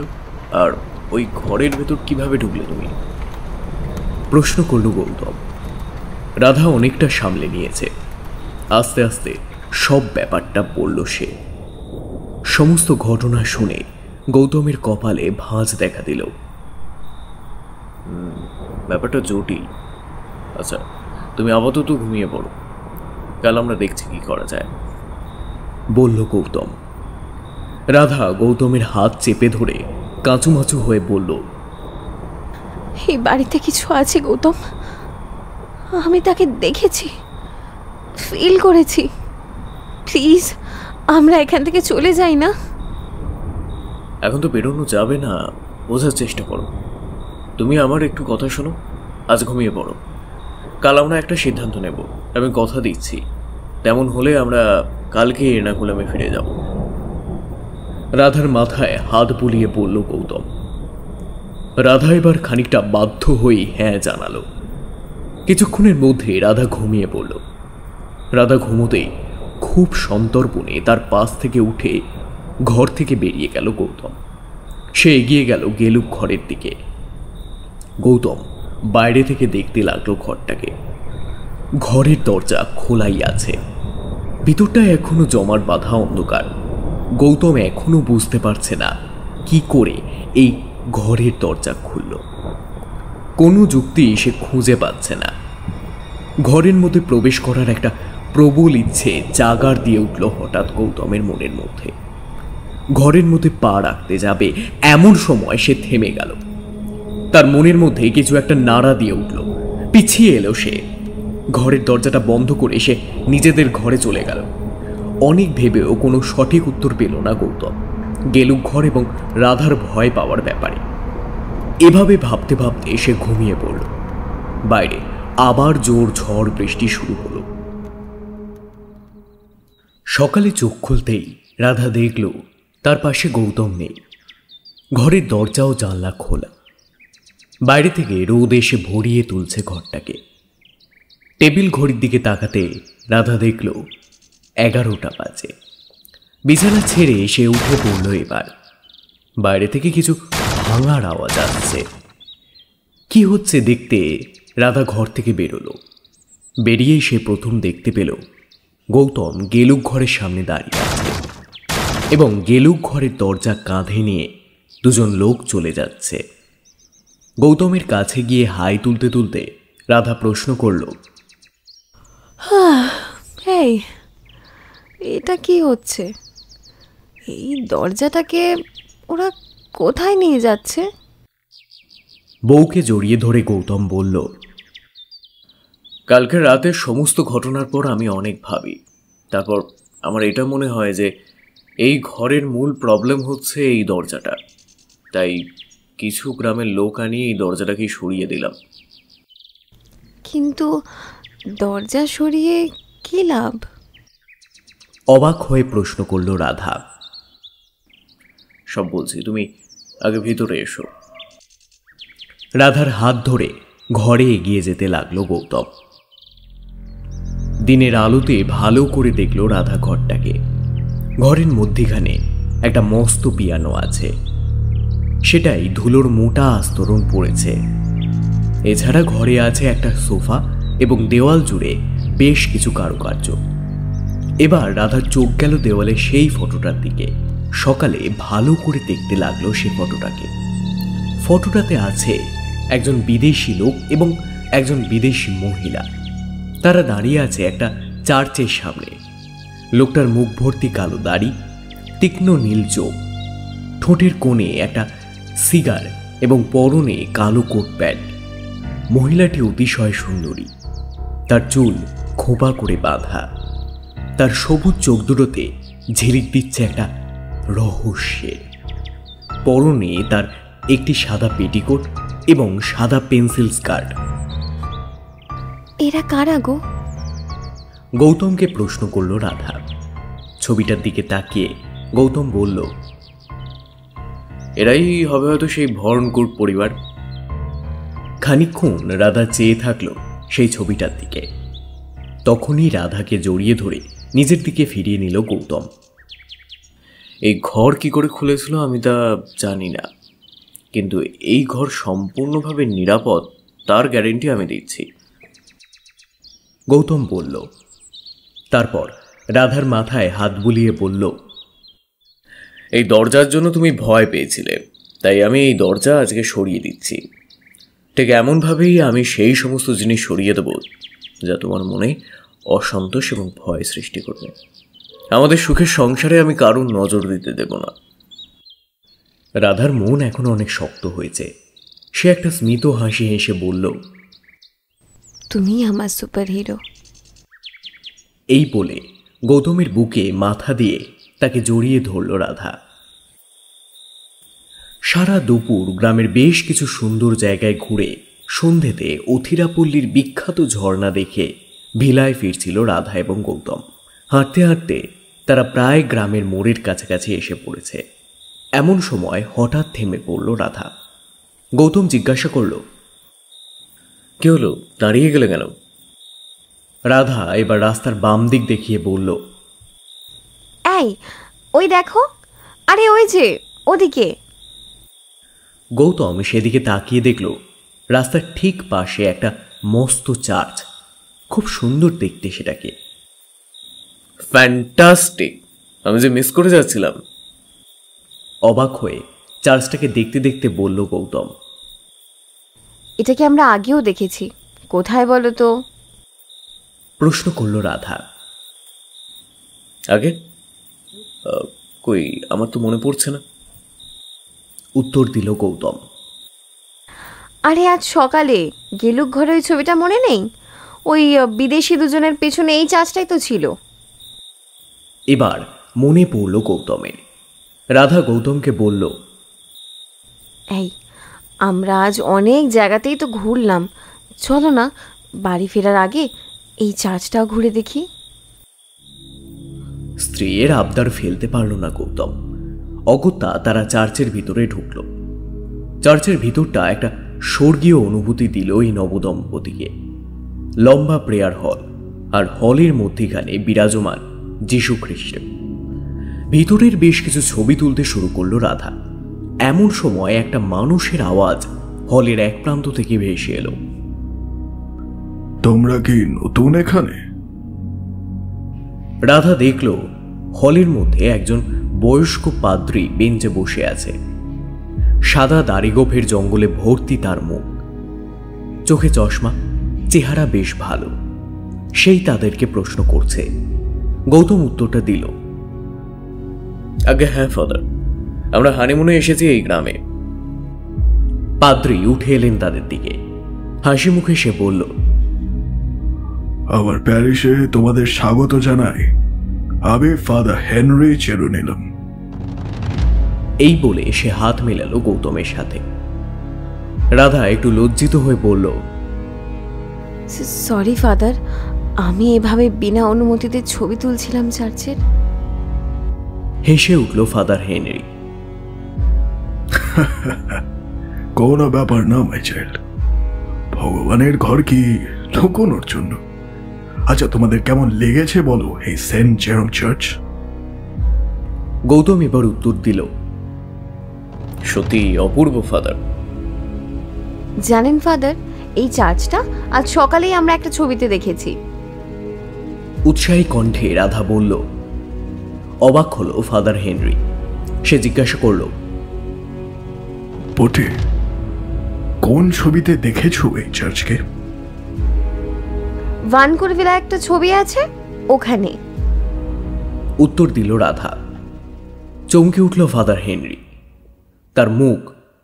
আর ওই ঘরের ভেতর কিভাবে ঢুকলে তুমি? প্রশ্ন করল গৌতম। রাধা অনেকটা সামলে নিয়েছে। আস্তে আস্তে সব ব্যাপারটা বলল সে। সমস্ত ঘটনা শুনে গৌতমের কপালে ভাঁজ দেখা দিল। ব্যাপারটা জটিল। আচ্ছা, তুমি আপাতত ঘুমিয়ে পড়ো, কাল আমরা দেখছি কি করা যায়, বলল গৌতম। রাধা গৌতমের হাত চেপে ধরে কাঁচুমাচু হয়ে বলল, এই বাড়িতে কিছু আছে গৌতম, আমি তাকে দেখেছি, ফিল করেছি। প্লিজ আমরা এখান থেকে চলে যাই না? এখন তো বেরোনো যাবে না, বোঝার চেষ্টা করো। তুমি আমার একটু কথা শোনো, আজ ঘুমিয়ে পড়ো, কাল আমরা একটা সিদ্ধান্ত নেব। আমি কথা দিচ্ছি, তেমন হলে আমরা কালকে এর্নাকুলামে ফিরে যাব। রাধার মাথায় হাত বুলিয়ে বলল গৌতম। রাধা এবার খানিকটা বাধ্য হয়ে হ্যাঁ জানালো। কিছুক্ষণের মধ্যে রাধা ঘুমিয়ে পড়ল। রাধা ঘুমোতেই খুব সন্তর্পণে তার পাশ থেকে উঠে ঘর থেকে বেরিয়ে গেল গৌতম। সে এগিয়ে গেল গেলুক ঘরের দিকে। গৌতম বাইরে থেকে দেখতে লাগলো ঘরটাকে। ঘরের দরজা খোলাই আছে, ভিতরটা এখনো জমাট বাঁধা অন্ধকার। গৌতম এখনো বুঝতে পারছে না কি করে এই ঘরের দরজা খুলল। কোনো যুক্তি সে খুঁজে পাচ্ছে না। ঘরের মধ্যে প্রবেশ করার একটা প্রবল ইচ্ছে জাগার দিয়ে উঠল হঠাৎ গৌতমের মনের মধ্যে। ঘরের মধ্যে পা রাখতে যাবে এমন সময় সে থেমে গেল। তার মনের মধ্যে কিছু একটা নাড়া দিয়ে উঠল। পিছিয়ে এলো সে। ঘরের দরজাটা বন্ধ করে সে নিজেদের ঘরে চলে গেল। অনেক ভেবেও কোনো সঠিক উত্তর পেল না গৌতম গেলুক ঘর এবং রাধার ভয় পাওয়ার ব্যাপারে। এভাবে ভাবতে ভাবতে সে ঘুমিয়ে পড়ল। বাইরে আবার জোর ঝড় বৃষ্টি শুরু হলো। সকালে চোখ খুলতেই রাধা দেখল তার পাশে গৌতম নেই। ঘরের দরজা ও জানলা খোলা। বাইরে থেকে রোদ এসে ভরিয়ে তুলছে ঘরটাকে। টেবিল ঘড়ির দিকে তাকাতে রাধা দেখল 11টা বাজে। বিছানা ছেড়ে সে উঠে পড়ল। এবার বাইরে থেকে কিছু ভাঙার আওয়াজ আসছে। কি হচ্ছে দেখতে রাধা ঘর থেকে বেরোলো। বেরিয়েই সে প্রথম দেখতে পেল গৌতম গেলুক ঘরের সামনে দাঁড়িয়ে আছে এবং গেলুক ঘরের দরজা কাঁধে নিয়ে দুজন লোক চলে যাচ্ছে। গৌতমের কাছে গিয়ে হাই তুলতে তুলতে রাধা প্রশ্ন করল, এই এটা কি হচ্ছে? এই দরজাটাকে ওরা কোথায় নিয়ে যাচ্ছে? বউকে জড়িয়ে ধরে গৌতম বলল, কালকে রাতের সমস্ত ঘটনার পর আমি অনেক ভাবি। তারপর আমার এটা মনে হয় যে এই ঘরের মূল প্রবলেম হচ্ছে এই দরজাটা। তাই কিছু গ্রামের লোক আনিয়ে এই দরজাটাকে সরিয়ে দিলাম। কিন্তু দরজা সরিয়ে কি লাভ? অবাক হয়ে প্রশ্ন করল রাধা। সব বলছি, তুমি আগে ভিতরে এসো। রাধার হাত ধরে ঘরে এগিয়ে যেতে লাগলো গৌতম। দিনের আলোতে ভালো করে দেখল রাধা ঘরটাকে। ঘরের মধ্যিখানে একটা মস্ত পিয়ানো আছে, সেটাই ধুলোর মোটা আস্তরণ পড়েছে। এছাড়া ঘরে আছে একটা সোফা এবং দেওয়াল জুড়ে বেশ কিছু কারুকার্য। এবার রাধার চোখ গেল দেওয়ালে সেই ফটোটার দিকে। সকালে ভালো করে দেখতে লাগলো সে ফটোটাকে। ফটোটাতে আছে একজন বিদেশি লোক এবং একজন বিদেশি মহিলা। তারা দাঁড়িয়ে আছে একটা চার্চের সামনে। লোকটার মুখ ভর্তি কালো দাড়ি, তীক্ষ্ণ নীল চোখ, ঠোঁটের কোণে একটা সিগার এবং পরনে কালো কোট প্যান্ট। মহিলাটি অতিশয় সুন্দরী। তার চুল খোঁপা করে বাঁধা। তার সবুজ চোখ দুটোতে ঝিলিক দিচ্ছে একটা রহস্যের। পরনে তার একটি সাদা পেটিকোট এবং সাদা পেন্সিল স্কার্ট। এরা কারা গো? গৌতমকে প্রশ্ন করল রাধা। ছবিটার দিকে তাকিয়ে গৌতম বলল, এরাই হবে হয়তো সেই ভরণকুট পরিবার। খানিকক্ষণ রাধা চেয়ে থাকলো সেই ছবিটার দিকে। তখনই রাধাকে জড়িয়ে ধরে নিজের দিকে ফিরিয়ে নিল গৌতম। এই ঘর কি করে খুলেছিল আমি তা জানি না, কিন্তু এই ঘর সম্পূর্ণভাবে নিরাপদ তার গ্যারেন্টি আমি দিচ্ছি, গৌতম বলল। তারপর রাধার মাথায় হাত বুলিয়ে বলল, এই দরজার জন্য তুমি ভয় পেয়েছিলে, তাই আমি এই দরজা আজকে সরিয়ে দিচ্ছি। ঠিক এমনভাবেই আমি সেই সমস্ত জিনিস সরিয়ে দেব যা তোমার মনে অসন্তোষ এবং ভয় সৃষ্টি করবে। আমাদের সুখের সংসারে আমি কারুর নজর দিতে দেব না। রাধার মন এখন অনেক শক্ত হয়েছে। সে একটা স্মিত হাসি হেসে বলল, তুমি আমার সুপার হিরো। এই বলে গৌতমের বুকে মাথা দিয়ে তাকে জড়িয়ে ধরল রাধা। সারা দুপুর গ্রামের বেশ কিছু সুন্দর জায়গায় ঘুরে সন্ধেতে অথিরাপল্লীর বিখ্যাত ঝর্ণা দেখে ভিলায় ফিরছিল রাধা এবং গৌতম। হাঁটতে হাঁটতে তারা প্রায় গ্রামের মোড়ের কাছাকাছি এসে পড়েছে। এমন সময় হঠাৎ থেমে পড়ল রাধা। গৌতম জিজ্ঞাসা করল, কি হলো, দাঁড়িয়ে গেলে কেন? রাধা এবার রাস্তার বাম দিক দেখিয়ে বলল, এই ওই দেখো, আরে ওই যে ওদিকে। গৌতম সেদিকে তাকিয়ে দেখল রাস্তার ঠিক পাশে একটা মস্ত চার্চ। খুব সুন্দর দেখতে সেটাকে। ফ্যান্টাস্টিক, আমি যে মিস করে যাচ্ছিলাম। অবাক হয়ে চার্চটাকে দেখতে দেখতে বলল গৌতম। এটাকে আমরা আগেও দেখেছি, কোথায় বলো তো? প্রশ্ন করল রাধা। আগে কই, আমার তো মনে পড়ছে না, উত্তর দিল গৌতম। আরে আজ সকালে গেলুক ঘরে ওই ছবিটা মনে নেই? ওই বিদেশি দুজনের পেছনে এই চার্চটাই তো ছিল। এবার মনে পড়ল গৌতমের। রাধা গৌতমকে বলল, এই আমরা আজ অনেক জায়গাতেই তো ঘুরলাম, চলো না বাড়ি ফেরার আগে এই চার্চটাও ঘুরে দেখি। স্ত্রীর আবদার ফেলতে পারল না গৌতম। অগত্যা তারা চার্চের ভিতরে ঢুকল। চার্চের ভিতরটা একটা স্বর্গীয় অনুভূতি দিল এই নবদম্পতিকে। লম্বা প্রেয়ার হল, আর হলের মধ্যিখানে বিরাজমান যীশু খ্রিস্ট। ভিতরের বেশ কিছু ছবি তুলতে শুরু করলো রাধা। এমন সময় একটা মানুষের আওয়াজ হলের এক প্রান্ত থেকে ভেসে এলো, তোমরা কি নতুন এখানে? রাধা দেখল হলের মধ্যে একজন বয়স্ক পাদ্রী বেঞ্চে বসে আছে। সাদা দাড়িগোফের জঙ্গলে ভর্তি তার মুখ, চোখে চশমা, চেহারা বেশ ভালো। সেই তাদেরকে প্রশ্ন করছে। গৌতম উত্তরটা দিল, আগে হ্যাঁ ফাদার, আমরা হানিমুনে এসেছি এই গ্রামে। পাদ্রী উঠে এলেন তাদের দিকে। হাসি মুখে সে বলল, আমার প্যারিসে তোমাদের স্বাগত জানাই। আমি ফাদার হেনরি চেরুনিলাম। এই বলে সে হাত মেলালো গৌতমের সাথে। রাধা একটু লজ্জিত হয়ে বলল, সরি ফাদার, আমি এভাবে বিনা অনুমতিতে ছবি তুলছিলাম চার্চের। হেসে উঠল ফাদার হেনরি। কোনো ব্যাপার না মাই চাইল্ড, ভগবানের ঘর কি লুকোনোর জন্য? আচ্ছা, তোমাদের কেমন লেগেছে বলো এই সেন্ট জেরম চার্চ? গৌতম এবার উত্তর দিল, সত্যি অপূর্ব ফাদার। জানেন ফাদার, এই চার্চটা আজ সকালেই আমরা একটা ছবিতে দেখেছি। উৎসাহী কণ্ঠে রাধা বলল। অবাক হলো ফাদার হেনরি। সে জিজ্ঞাসা করল, বটে, কোন ছবিতে দেখেছো এই চার্চকে? ভানকুরভিলা একটা ছবি আছে ওখানে, উত্তর দিল রাধা। চমকে উঠল ফাদার হেনরি। তার মুখ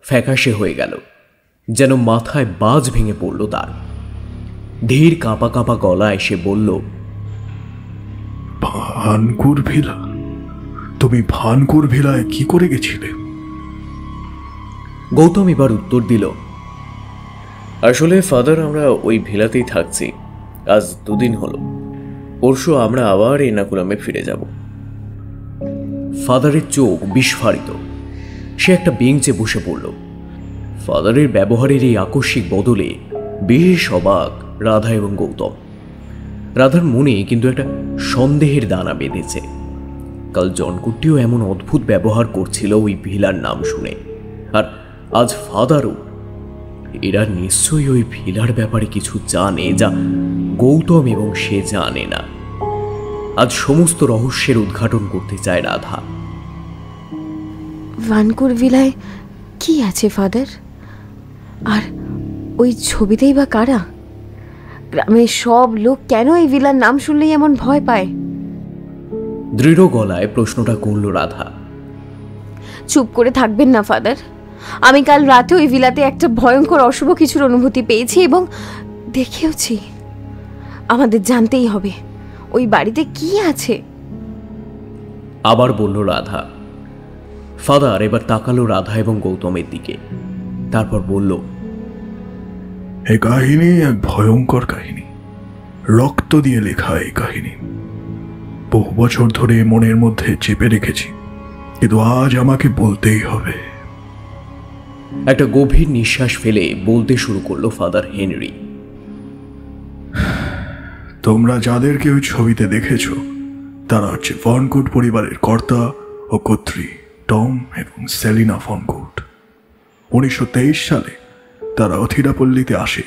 ফ্যাকাশে হয়ে গেল, যেন মাথায় বাজ ভেঙে পড়ল তার। ধীর কাঁপা কাঁপা গলায় সে বলল, ভানকুরভিলা? তুমি ভানকুরভিলায় কি করে গেছিলে? গৌতম এবার উত্তর দিল, আসলে ফাদার আমরা ওই ভিলাতেই থাকছি, আজ 2 দিন হলো। পরশু আমরা আবার এর্নাকুলামে ফিরে যাব। ফাদারের চোখ বিস্ফারিত। সে একটা বেঞ্চে বসে পড়ল। ফাদারের ব্যবহারের এই আকস্মিক বদলে বেশ অবাক রাধা এবং গৌতম। রাধার মনে কিন্তু একটা সন্দেহের দানা বেঁধেছে। কাল জনকুট্টিও এমন অদ্ভুত ব্যবহার করছিল ওই ভিলার নাম শুনে, আর আজ ফাদারও। এরা নিশ্চয়ই ওই ভিলার ব্যাপারে কিছু জানে যা গৌতম এবং সে জানে না। আজ সমস্ত রহস্যের উদ্ঘাটন করতে চায় রাধা। ভানকুর ভিলায় কি আছে ফাদার? আর ওই ছবিতেই বা কারা? গ্রামের সব লোক কেন এই ভিলার নাম শুনলেই এমন ভয় পায়? দৃঢ় গলায় প্রশ্নটা করল রাধা। চুপ করে থাকবেন না ফাদার। আমি কাল রাতে ওই ভিলাতে একটা ভয়ঙ্কর অশুভ কিছুর অনুভূতি পেয়েছি এবং দেখেওছি। আমাদের জানতেই হবে ওই বাড়িতে কি আছে। আবার বলল রাধা। ফাদার এবার তাকালো রাধা এবং গৌতমের দিকে, তারপর বলল, এই কাহিনী এক ভয়ঙ্কর কাহিনী। রক্ত দিয়ে লেখা এই কাহিনী। বহু বছর ধরে মনের মধ্যে চেপে রেখেছি, কিন্তু আজ আমাকে বলতেই হবে। একটা গভীর নিঃশ্বাস ফেলে বলতে শুরু করলো ফাদার হেনরি। তোমরা যাদেরকে ওই ছবিতে দেখেছ তারা হচ্ছে ভনকুট পরিবারের কর্তা ও কর্ত্রী টম এবং সেলিনা ভনকুট। 1923 সালে তারা অথিরাপল্লীতে আসে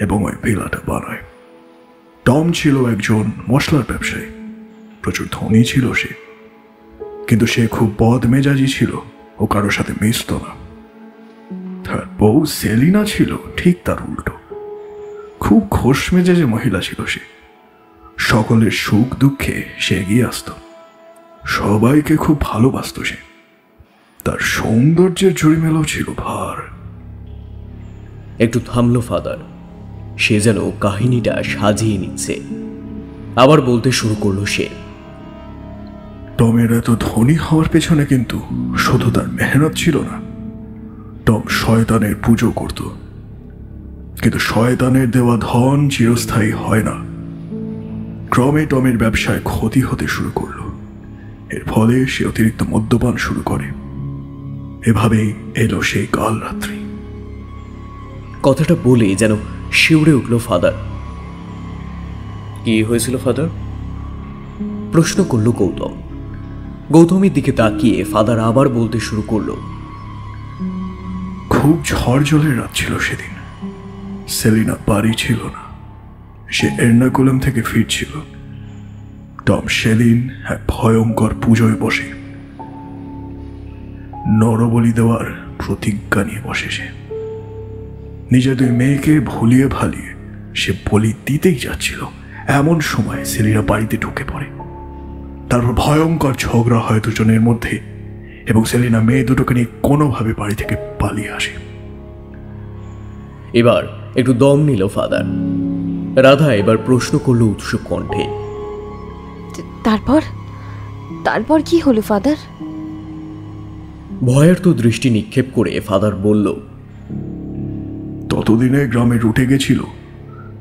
এবং ওই ভিলাটা বানায়। টম ছিল একজন মশলার ব্যবসায়ী। প্রচুর ধনী ছিল সে, কিন্তু সে খুব বদমেজাজি ছিল ও কারোর সাথে মিশত না। তার বউ সেলিনা ছিল ঠিক তার উল্টো। খুব খোশ মেজাজে মহিলা ছিল সে। সকলের সুখ দুঃখে সে এগিয়ে আসত। সবাইকে খুব ভালোবাসত সে। তার সৌন্দর্যের জরিমেলাও ছিল ভার। একটু থামলো ফাদার। সে যেন কাহিনীটা সাজিয়ে নিচ্ছে। আবার বলতে শুরু করলো সে। টমের এত ধনী হওয়ার পেছনে কিন্তু শুধু তার মেহনত ছিল না। টম শয়তানের পুজো করত, কিন্তু শয়তানের দেওয়া ধন চিরস্থায়ী হয় না। ক্রমে টমের ব্যবসায় ক্ষতি হতে শুরু করলো। এর ফলে সে অতিরিক্ত মদ্যপান শুরু করে। এভাবেই এলো সেই কাল রাত্রি। কথাটা বলে যেন শিউরে উঠল ফাদার। কি হয়েছিল ফাদার? প্রশ্ন করল গৌতম। গৌতমের দিকে তাকিয়ে ফাদার আবার বলতে শুরু করলো। খুব ঝড় জলের রাত ছিল সেদিন। সেলিনা বাড়ি ছিল না। সে এর্নাকুলাম থেকে ফিরছিল। টম সেদিন এক ভয়ঙ্কর পুজোয় বসে নরবলি দেওয়ার প্রতিজ্ঞা নিয়ে বসে। সে নিজের 2 মেয়েকে ভুলিয়ে ভালিয়ে সে বলি দিতেই যাচ্ছিল। এমন সময় সেলিনা বাড়িতে ঢুকে পড়ে। তারপর ভয়ঙ্কর ঝগড়া হয় দুজনের মধ্যে এবং সেলিনা মেয়ে দুটোকে নিয়ে কোনোভাবে বাড়ি থেকে পালিয়ে আসে। এবার একটু দম নিল ফাদার। রাধা এবার প্রশ্ন করলো উৎসুক কণ্ঠে। তারপর তারপর কি হলো ফাদার? ভয়ার্ত দৃষ্টি নিক্ষেপ করে ফাদার বলল, ততদিনে গ্রামে রুটে গেছিল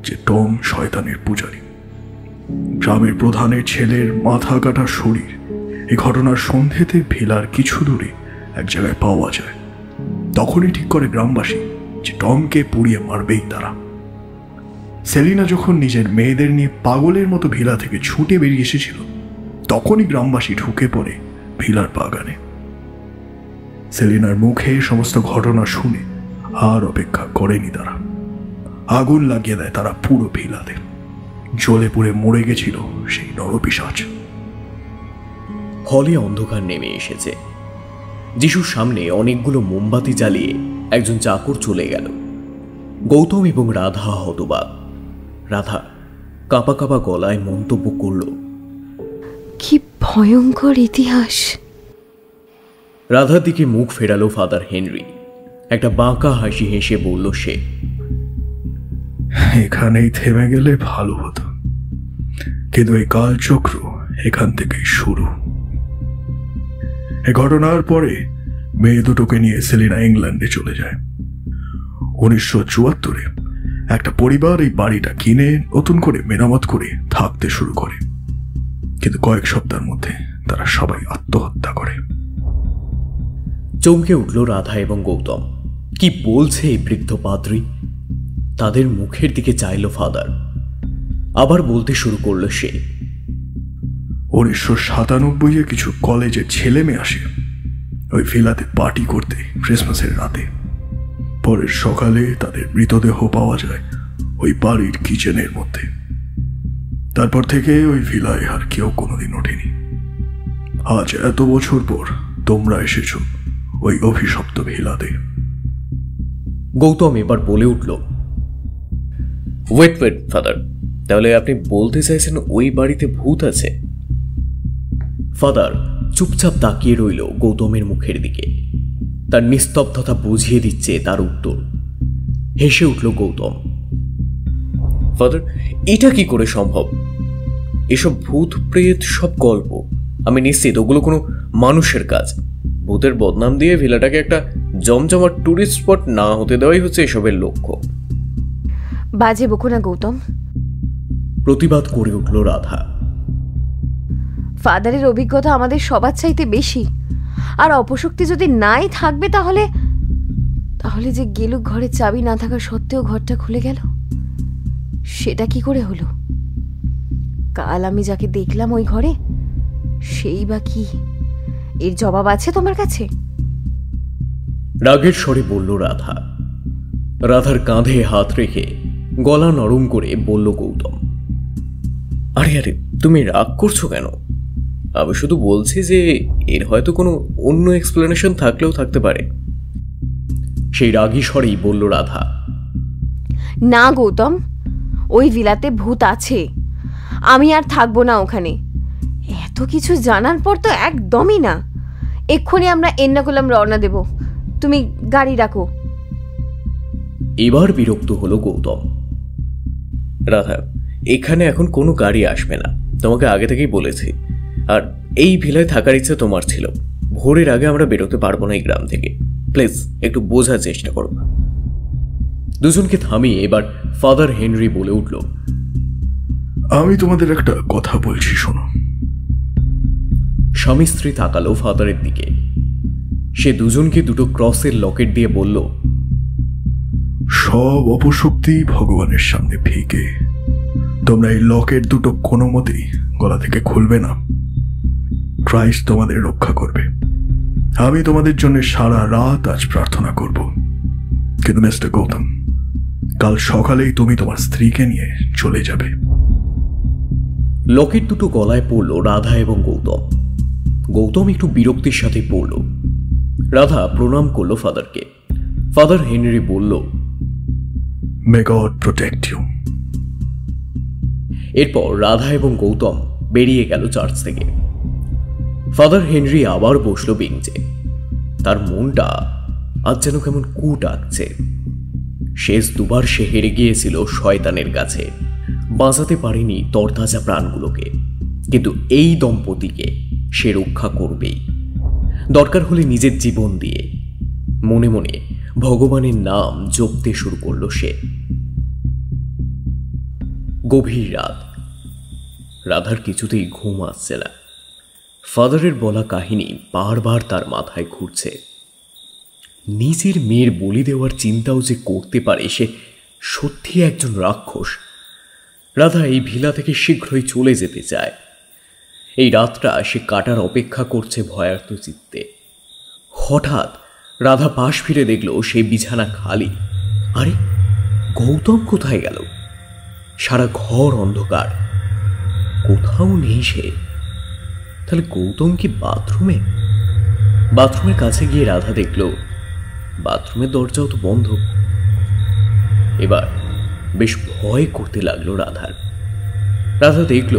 যে টম শয়তানের পূজারী। গ্রামের প্রধানের ছেলের মাথা কাটা শরীর এই ঘটনার সন্ধেতে ভিলার কিছু দূরে এক জায়গায় পাওয়া যায়। তখনই ঠিক করে গ্রামবাসী যে টমকে পুড়িয়ে মারবেই তারা। সেলিনা যখন নিজের মেয়েদের নিয়ে পাগলের মতো ভিলা থেকে ছুটে বেরিয়ে এসেছিল, তখনই গ্রামবাসী ঢুকে পড়ে ভিলার বাগানে। সেলিনার মুখে সমস্ত ঘটনা শুনে আর অপেক্ষা করেনি তারা। আগুন লাগিয়ে দেয় তারা পুরো ভিলাতে। জ্বলে পুড়ে মরে গেছিল সেই নরপিশাচ। হলে অন্ধকার নেমে এসেছে। যিশুর সামনে অনেকগুলো মোমবাতি জ্বালিয়ে একজন চাকর চলে গেল। গৌতম এবং রাধা হতবাক। রাধা কাঁপা কাঁপা গলায় মন্তব্য করল, কি ভয়ঙ্কর ইতিহাস। রাধার দিকে মুখ ফেরালো ফাদার হেনরি। একটা বাঁকা হাসি হেসে বলল সে, এখানেই থেমে গেলে ভালো হতো, কিন্তু এই কালচক্র এখান থেকেই শুরু। এ ঘটনার পরে মেয়ে দুটোকে নিয়ে সেলিনা ইংল্যান্ডে চলে যায়। 1974-এ একটা পরিবার এই বাড়িটা কিনে নতুন করে মেরামত করে থাকতে শুরু করে, কিন্তু কয়েক সপ্তাহের মধ্যে তারা সবাই আত্মহত্যা করে। চমকে উঠল রাধা এবং গৌতম। কি বলছে এই বৃদ্ধ পাদ্রী? তাদের মুখের দিকে চাইল ফাদার। আবার বলতে শুরু করলো সে। 1997 কিছু কলেজের ছেলে মেয়ে আসে ওই ভিলাতে পার্টি করতে ক্রিসমাসের রাতে। পরের সকালে তাদের মৃতদেহ পাওয়া যায় ওই বাড়ির কিচেনের মধ্যে। তারপর থেকে ওই ভিলায় আর কেউ কোনোদিন ওঠেনি। আজ এত বছর পর তোমরা এসেছ ওই অভিশপ্ত ভিলাতে। গৌতম এবার বলে উঠল, ওয়েট ফাদার, তাহলে আপনি বলতে চাইছেন ওই বাড়িতে ভূত আছে? ফাদার চুপচাপ তাকিয়ে রইল গৌতমের মুখের দিকে। তার নিস্তব্ধতা বুঝিয়ে দিচ্ছে তার উত্তর। হেসে উঠল গৌতম। ফাদার, এটা কি করে সম্ভব? এসব ভূত প্রেত সব গল্প। আমি নিশ্চিত ওগুলো কোনো মানুষের কাজ। ভূতের বদনাম দিয়ে ভিলাটাকে একটা জমজমাট টুরিস্ট স্পট না হতে দেওয়াই হচ্ছে এসবের লক্ষ্য। বাজে বকো না গৌতম, প্রতিবাদ করে উঠল রাধা। ফাদারের অভিজ্ঞতা আমাদের সবার চাইতে বেশি, আর অপশক্তি যদি নাই থাকবে তাহলে তাহলে যে গেলুক ঘরের চাবি না থাকা সত্ত্বেও ঘরটা খুলে গেল, সেটা কি করে হলো? কাল আমি যাকে দেখলাম ওই ঘরে, সেই বা কি? এর জবাব আছে তোমার কাছে? রাগের স্বরে বলল রাধা। রাধার কাঁধে হাত রেখে গলা নরম করে বলল গৌতম, আরে আরে তুমি রাগ করছো কেন? আমি শুধু বলছি যে এর হয়তো কোনো অন্য এক্সপ্লেনেশন থাকলেও থাকতে পারে। সেই রাগী স্বরেই বলল রাধা। না গৌতম, ওই ভিলাতে ভূত আছে। আমি আর থাকবো না ওখানে। এত কিছু জানার পর তো একদমই না। এক্ষুনি আমরা এন্নাকুলাম রওনা দেব। তুমি গাড়ি রাখো। এবার বিরক্ত হলো গৌতম। রাধা, এখানে এখন কোনো গাড়ি আসবে না, তোমাকে আগে থেকেই বলেছি। আর এই ভিলায় থাকার ইচ্ছে তোমার ছিল। ভোরের আগে আমরা বেরোতে পারবো না এই গ্রাম থেকে। প্লিজ একটু বোঝার চেষ্টা করো। দুজনকে থামিয়ে এবার ফাদার হেনরি বলে উঠল, আমি তোমাদের একটা কথা বলছি, শোনো। স্বামী স্ত্রী তাকালো ফাদারের দিকে। সে দুজনকে দুটো ক্রসের লকেট দিয়ে বলল, সব অপশক্তি ভগবানের সামনে ফিকে। তোমরা এই লকেট দুটো কোনো মতেই গলা থেকে খুলবে না। ক্রাইস্ট তোমাদের রক্ষা করবে। আমি তোমাদের জন্য সারা রাত আজ প্রার্থনা করব। কিন্তু মিস্টার গৌতম, কাল সকালেই তুমি তোমার স্ত্রীকে নিয়ে চলে যাবে। লকেট দুটো গলায় পড়ল রাধা এবং গৌতম। গৌতম একটু বিরক্তির সাথে পড়ল। রাধা প্রণাম করল ফাদারকে। ফাদার হেনরি বলল, মে গড প্রোটেক্ট ইউ। এরপর রাধা এবং গৌতম বেরিয়ে গেল চার্চ থেকে। ফাদার হেনরি আবার বসল বেঞ্চে। তার মনটা আজ যেন কেমন কু ডাকছে। শেষ দুবার সে হেরে গিয়েছিল শয়তানের কাছে, বাঁচাতে পারেনি তরতাজা প্রাণগুলোকে। কিন্তু এই দম্পতিকে সে রক্ষা করবেই, দরকার হলে নিজের জীবন দিয়ে। মনে মনে ভগবানের নাম জপতে শুরু করল সে। গভীর রাত। রাধার কিছুতেই ঘুম আসছে না। ফাদারের বলা কাহিনী বারবার তার মাথায় ঘুরছে। নিজের মেয়ের বলি দেওয়ার চিন্তাও যে করতে পারে সে সত্যি একজন রাক্ষস। রাধা এই ভিলা থেকে শীঘ্রই চলে যেতে চায়। এই রাতটা সে কাটার অপেক্ষা করছে ভয়ার্ত চিত্তে। হঠাৎ রাধা পাশ ফিরে দেখল সেই বিছানা খালি। আরে গৌতম কোথায় গেল? সারা ঘর অন্ধকার, কোথাও নেই সে। তাহলে গৌতম কি বাথরুমে? বাথরুমের কাছে গিয়ে রাধা দেখল বাথরুমের দরজাও তো বন্ধ। এবার বেশ ভয় করতে লাগলো রাধার। রাধা দেখল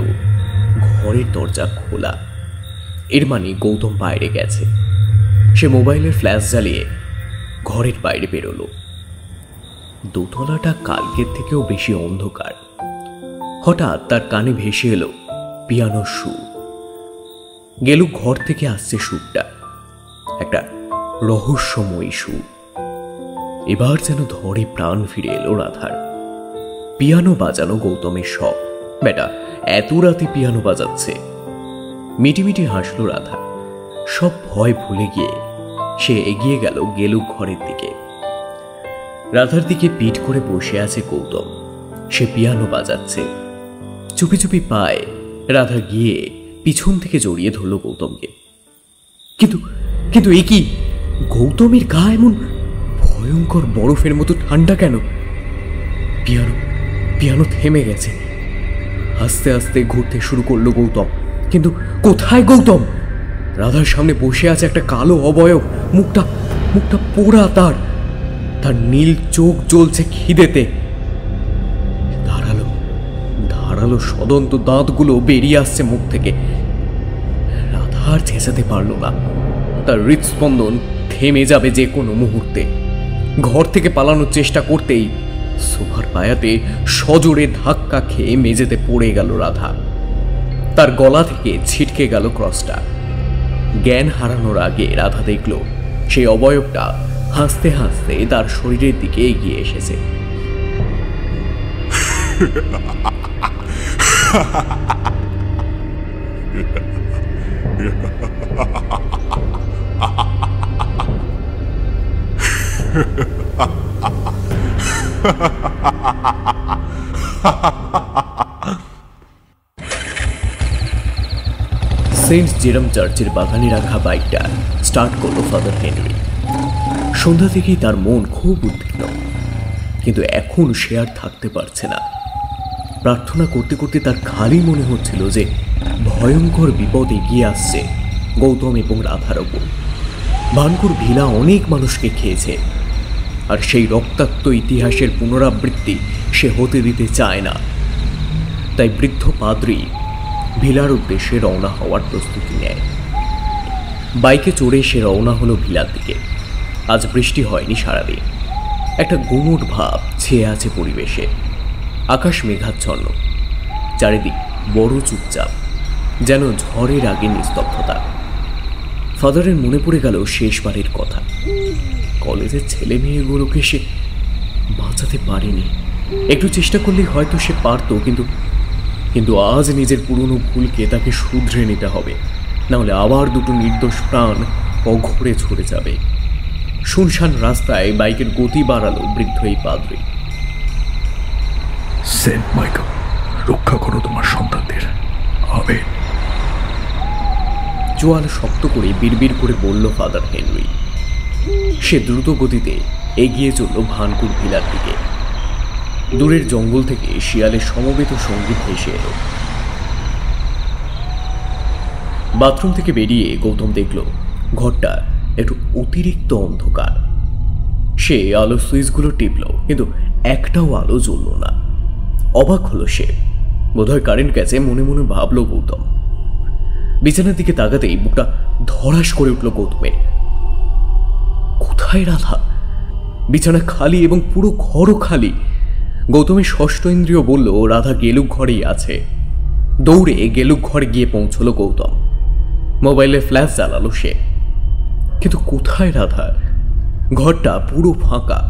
ঘরের দরজা খোলা। এর মানে গৌতম বাইরে গেছে। সে মোবাইলের ফ্ল্যাশ জ্বালিয়ে ঘরের বাইরে বেরোলো। দোতলাটা কালকের থেকেও বেশি অন্ধকার। হঠাৎ তার কানে ভেসে এলো পিয়ানোর সুর। গেলু ঘর থেকে আসছে সুরটা, একটা রহস্যময়ী সুর। এবার যেন ধরে প্রাণ ফিরে এলো রাধার। পিয়ানো বাজানো গৌতমের শখ। বেটা এত রাতে পিয়ানো বাজাচ্ছে। মিটিমিটি হাসলো রাধা। সব ভয় ভুলে গিয়ে সে এগিয়ে গেল গেলুক ঘরের দিকে। রাধার দিকে পিঠ করে বসে আছে গৌতম। সে পিয়ানো বাজাচ্ছে। চুপি চুপি পায় রাধা গিয়ে পিছন থেকে জড়িয়ে ধরল গৌতমকে। কিন্তু কিন্তু এ কি? গৌতমের গা এমন ভয়ঙ্কর বরফের মতো ঠান্ডা কেন? পিয়ানো পিয়ানো থেমে গেছে। আস্তে আস্তে ঘুরতে শুরু করলো গৌতম। কিন্তু কোথায় গৌতম? রাধার সামনে বসে আছে একটা কালো অবয়ব। মুখটা মুখটা পোড়া। তার নীল চোখ জ্বলছে খিদেতে। ধারালো ধারালো সদন্ত দাঁতগুলো বেরিয়ে আসছে মুখ থেকে। রাধা আর চেঁচাতে পারল না। তার হৃদস্পন্দন থেমে যাবে যে কোনো মুহূর্তে। ঘর থেকে পালানোর চেষ্টা করতেই সোফার পায়াতে সজোরে ধাক্কা খেয়ে মেঝেতে পড়ে গেল রাধা। তার গলা থেকে ছিটকে গেল ক্রসটা। জ্ঞান হারানোর আগে রাধা দেখল সেই অবয়বটা হাসতে হাসতে তার শরীরের দিকে এগিয়ে এসেছে। সেন্ট জেরম চার্চের বাগানে রাখা বাইকটা স্টার্ট করলো ফাদার হেনরি। সন্ধ্যা থেকেই তার মন খুব উদ্বিগ্ন, কিন্তু এখন সে আর থাকতে পারছে না। প্রার্থনা করতে করতে তার খালি মনে হচ্ছিল যে ভয়ঙ্কর বিপদ এগিয়ে আসছে গৌতম এবং রাধার ওপর। ভানকুর ভিলা অনেক মানুষকে খেয়েছে, আর সেই রক্তাক্ত ইতিহাসের পুনরাবৃত্তি সে হতে দিতে চায় না। তাই বৃদ্ধ পাদ্রী ভিলার উদ্দেশ্যে রওনা হওয়ার প্রস্তুতি নেয়। বাইকে চড়ে সে রওনা হলো ভিলার দিকে। আজ বৃষ্টি হয়নি সারাদিন। একটা গুমোট ভাব ছেয়ে আছে পরিবেশে। আকাশ মেঘাচ্ছন্ন, চারিদিক বড় চুপচাপ, যেন ঝড়ের আগে নিস্তব্ধতা। ফাদারের মনে পড়ে গেল শেষবারের কথা। কলেজের ছেলে মেয়েগুলোকে সে বাঁচাতে পারেনি। একটু চেষ্টা করলেই হয়তো সে পারত, কিন্তু আজ নিজের পুরনো ভুলকে তাকে শুধরে নিতে হবে, নাহলে আবার দুটো নির্দোষ প্রাণ অঘরে ঝরে যাবে। শুনশান রাস্তায় বাইকের গতি বাড়ালো বৃদ্ধ এই পাদ্রী। সেন্ট মাইকেল, রক্ষা করো তোমার সন্তানদের। আমেন। জোয়াল শক্ত করে বিড়বিড় করে বলল ফাদার হেনরি। সে দ্রুত গতিতে এগিয়ে চলল ভানকুর ভিলার দিকে। দূরের জঙ্গল থেকে শিয়ালের সমবেত সঙ্গীত ভেসে এলো। বাথরুম থেকে বেরিয়ে গৌতম দেখল ঘরটা একটু অতিরিক্ত অন্ধকার। সে আলো সুইচগুলো টিপল, কিন্তু একটাও আলো জ্বলল না। অবাক হলো সে। বোধহয় কারেন্ট গেছে মনে মনে ভাবল গৌতম। বিছানার দিকে তাকাতেই বুকটা ধড়াস করে উঠল গৌতমের। কোথায় রাধা? বিছানা খালি এবং পুরো ঘরও খালি। গৌতমের ষষ্ঠ ইন্দ্রিয় বলল রাধা গেলুক ঘরেই আছে। দৌড়ে গেলুক ঘরে গিয়ে পৌঁছল গৌতম। মোবাইলে ফ্ল্যাশ জ্বালালো সে, কিন্তু কোথায় রাধা? ঘরটা পুরো ফাঁকা,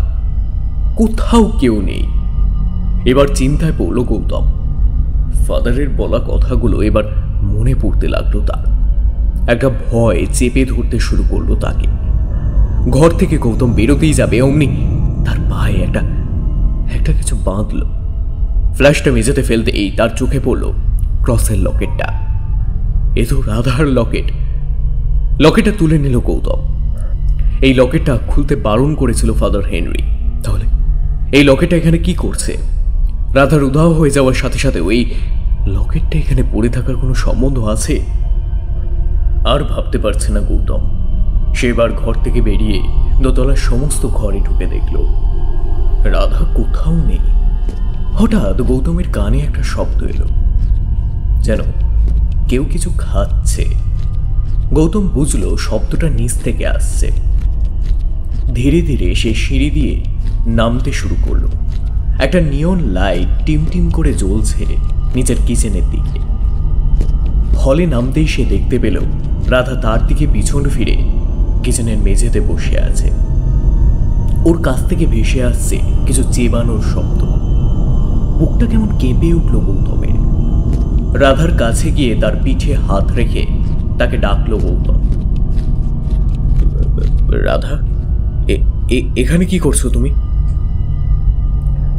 কোথাও কেউ নেই। এবার চিন্তায় পড়ল গৌতম। ফাদারের বলা কথাগুলো এবার মনে পড়তে লাগলো তার। একটা ভয় চেপে ধরতে শুরু করলো তাকে। ঘর থেকে গৌতম বেরোতেই যাবে, অমনি তার পায়ে একটা কিছু বাঁধল। ফ্ল্যাশটা মেঝেতে ফেলতেই তার চোখে পড়ল ক্রসের লকেটটা। এ তো রাধার লকেট। লকেটটা তুলে নিল গৌতম। এই লকেটটা খুলতে বারণ করেছিল ফাদার হেনরি। তাহলে এই লকেটটা এখানে কি করছে? রাধার উধাও হয়ে যাওয়ার সাথে সাথে এই লকেটটা এখানে পড়ে থাকার কোনো সম্বন্ধ আছে? আর ভাবতে পারছে না গৌতম। সেবার ঘর থেকে বেরিয়ে দোতলার সমস্ত ঘরে ঢুকে দেখল রাধা কোথাও নেই। হঠাৎ গৌতমের কানে একটা শব্দ এলো, যেন কেউ কিছু খাচ্ছে। গৌতম বুঝল শব্দটা নিচ থেকে আসছে। ধীরে ধীরে সে সিঁড়ি দিয়ে নামতে শুরু করলো। একটা নিয়ন লাইট টিম টিম করে জ্বলছে নিচের কিচেনের দিকে। হলে নামতেই সে দেখতে পেল রাধা তার দিকে পিছন ফিরে কিচেনের মেঝেতে বসে আছে। ওর কাছ থেকে ভেসে আসছে কিছু চেবানোর শব্দ। বুকটা কেমন কেঁপে উঠল গৌতমের। রাধার কাছে গিয়ে তার পিঠে হাত রেখে তাকে ডাকলো গৌতম। রাধা, এখানে কি করছো তুমি?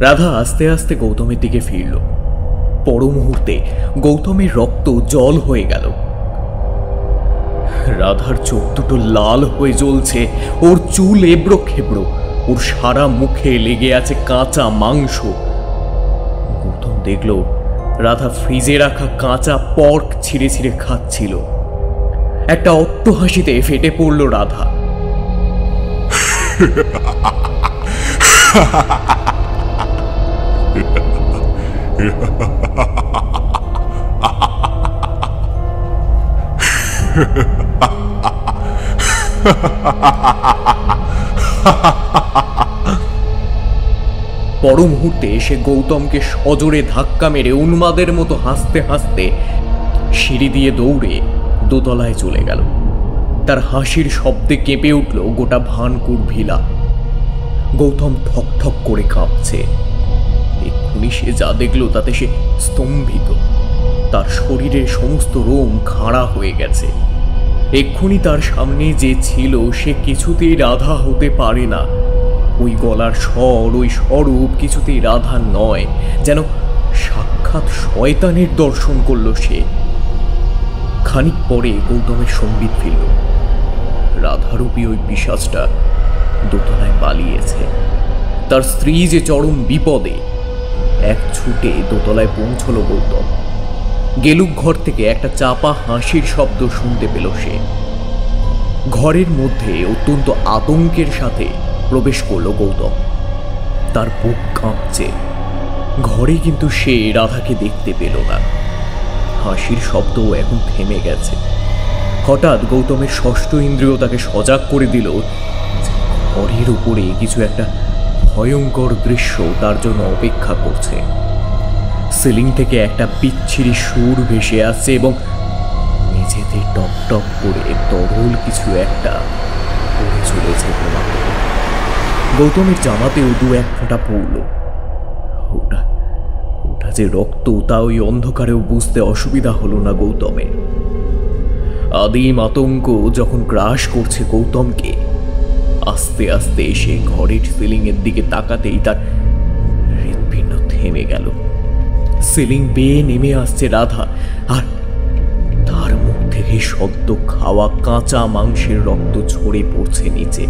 রাধা আস্তে আস্তে গৌতমের দিকে ফিরল। পর মুহূর্তে গৌতমের রক্ত জল হয়ে গেল। রাধার চোখ দুটো লাল হয়ে জ্বলছে, ওর চুল এবড়ো খেবড়ো, ওর সারা মুখে লেগে আছে কাঁচা মাংস। গৌতম দেখল রাধা ফ্রিজে রাখা কাঁচা পর্ক ছিঁড়ে ছিঁড়ে খাচ্ছিল। একটা অট্টহাসিতে ফেটে পড়ল রাধা। পর মুহূর্তে সে গৌতমকে সজোরে ধাক্কা মেরে উন্মাদের মতো হাসতে হাসতে সিঁড়ি দিয়ে দৌড়ে দোতলায় চলে গেল। তার হাসির শব্দে কেঁপে উঠল গোটা ভানকুর ভিলা। গৌতম ঠক ঠক করে কাঁপছে। এক্ষুনি সে যা দেখল তাতে সে স্তম্ভিত। তার শরীরের সমস্ত রোম খাড়া হয়ে গেছে। এক্ষুনি তার সামনে যে ছিল সে কিছুতেই রাধা হতে পারে না। ওই গলার স্বর, ওই স্বরূপ কিছুতেই রাধা নয়, যেন সাক্ষাৎ শয়তানের দর্শন করল সে। খানিক পরে গৌতমের সম্বিত ফিরল। রাধারূপী ওই পিশাচটা দোতলায় পালিয়েছে। তার স্ত্রী যে চরম বিপদে। এক ছুটে দোতলায় পৌঁছল গৌতম। গেলুক ঘর থেকে একটা চাপা হাসির শব্দ শুনতে পেল সে। ঘরের মধ্যে অত্যন্ত আতঙ্কের সাথে প্রবেশ করল গৌতম। তার বুক কাঁপছে। ঘরে কিন্তু সে রাধাকে দেখতে পেল না। হাসির শব্দও এখন থেমে গেছে। হঠাৎ গৌতমের ষষ্ঠ ইন্দ্রিয় তাকে সজাগ করে দিল ঘরের উপরে কিছু একটা ভয়ঙ্কর দৃশ্য তার জন্য অপেক্ষা করছে। সিলিং থেকে একটা বিচ্ছিরি সুর ভেসে আসছে এবং মেঝেতে টপ টপ করে তরল কিছু একটা পড়ে চলেছে। গৌতমের জামাতেও দু এক ফোঁটা পড়ল। ওটা যে রক্ত তা ওই অন্ধকারেও বুঝতে অসুবিধা হলো না গৌতমের। আদিম আতঙ্ক যখন গ্রাস করছে গৌতমকে, আস্তে আস্তে সে ঘরের সিলিং এর দিকে তাকাতেই তার হৃৎপিণ্ড থেমে গেল। সিলিং বেয়ে নেমে আসছে রাধা, আর তার মুখ থেকে সদ্য খাওয়া কাঁচা মাংসের রক্ত ঝরে পড়ছে নিচে।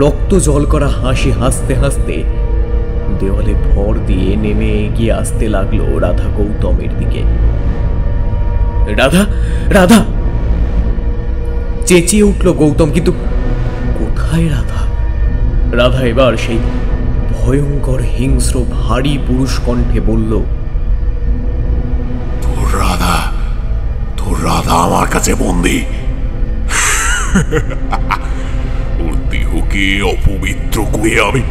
রক্ত জল করা হাসি হাসতে হাসতে দেওয়ালে ভর দিয়ে নেমে এগিয়ে আসতে লাগলো রাধা গৌতমের দিকে। রাধা, রাধা চেঁচিয়ে উঠল গৌতম, কিন্তু কোথায় রাধা? রাধা এবার সেই ভয়ঙ্কর হিংস্র ভারী পুরুষ কণ্ঠে বলল, তোর রাধা আমার কাছে বন্দী। ওর দেহকে অপবিত্র করে আমি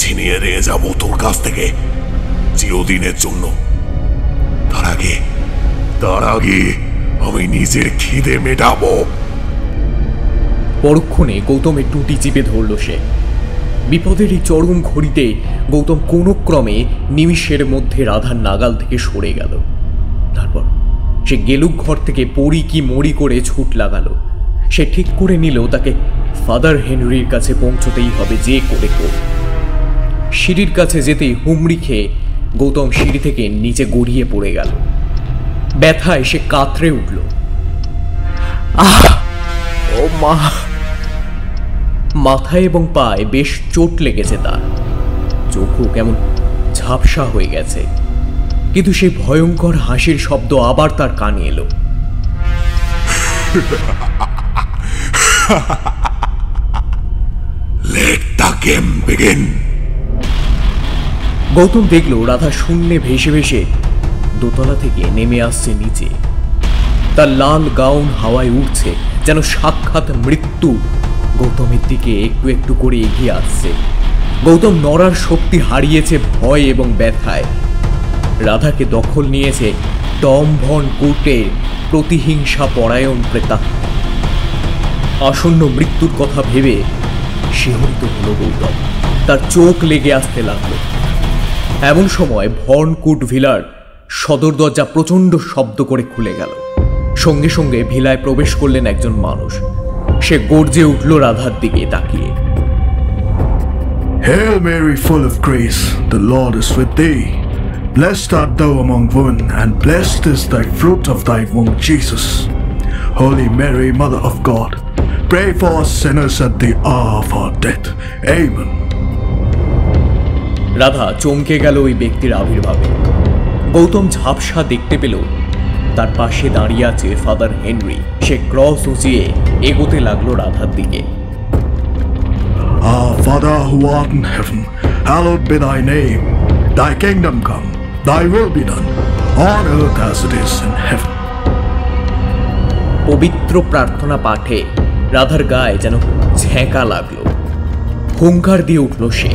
ছিনিয়ে নিয়ে যাব তোর কাছ থেকে চিরদিনের জন্য। তার আগে আমি নিজের খিদে মেটাবো। পরক্ষণে গৌতমের টুটি চিপে ধরল সে। বিপদের এই চরম ঘড়িতে গৌতম কোনো ক্রমে নিমিষের মধ্যে রাধার নাগাল থেকে সরে গেল। তারপর সে গেলুক ঘর থেকে পড়ি কি মরি করে ছুট লাগালো। সে ঠিক করে নিল তাকে ফাদার হেনরির কাছে পৌঁছতেই হবে যে করে হোক। সিঁড়ির কাছে যেতেই হুমড়ি খেয়ে গৌতম সিঁড়ি থেকে নিচে গড়িয়ে পড়ে গেল। ব্যথায় সে কাতরে উঠল। আহ, ও মা! মাথায় এবং পায়ে বেশ চোট লেগেছে তার। চোখও কেমন ঝাপসা হয়ে গেছে। কিন্তু সেই ভয়ঙ্কর হাসির শব্দ আবার তার কানে এলো। Let the game begin. Gautam দেখল রাধা শূন্যে ভেসে ভেসে দোতলা থেকে নেমে আসছে নিচে। তার লাল গাউন হাওয়ায় উঠছে, যেন সাক্ষাৎ মৃত্যু গৌতমের দিকে একটু একটু করে এগিয়ে আসছে। গৌতম নড়ার শক্তি হারিয়েছে ভয় এবং ব্যথায়। রাধাকে দখল নিয়েছে টম ভন কুটের প্রতিহিংসা পরায়ণ প্রেতাত্মা। আসন্ন মৃত্যুর কথা ভেবে শিহরিত হল গৌতম। তার চোখ লেগে আসতে লাগলো। এমন সময় ভন কুট ভিলার সদর দরজা প্রচণ্ড শব্দ করে খুলে গেল। সঙ্গে সঙ্গে ভিলায় প্রবেশ করলেন একজন মানুষ। সে গর্জে উঠল রাধার দিকে তাকিয়ে। Hail Mary, full of grace, the Lord is with thee. Blessed art thou among women, and blessed is thy fruit of thy womb, Jesus. Holy Mary, Mother of God, pray for us sinners at the hour of our death. Amen. Radha চমকে গেল ওই ব্যক্তির আবির্ভাবে। গৌতম ঝাপসা দেখতে পেল তার পাশে দাঁড়িয়ে আছে ফাদার হেনরি। সে ক্রস উঁচিয়ে এগোতে লাগলো রাধার দিকে। Our Father who art in heaven, hallowed be thy name. Thy kingdom come, thy will be done, on earth as it is in heaven. পবিত্র প্রার্থনা পাঠে রাধার গায়ে যেন ঝেঁকা লাগলো। হুঙ্কার দিয়ে উঠল সে।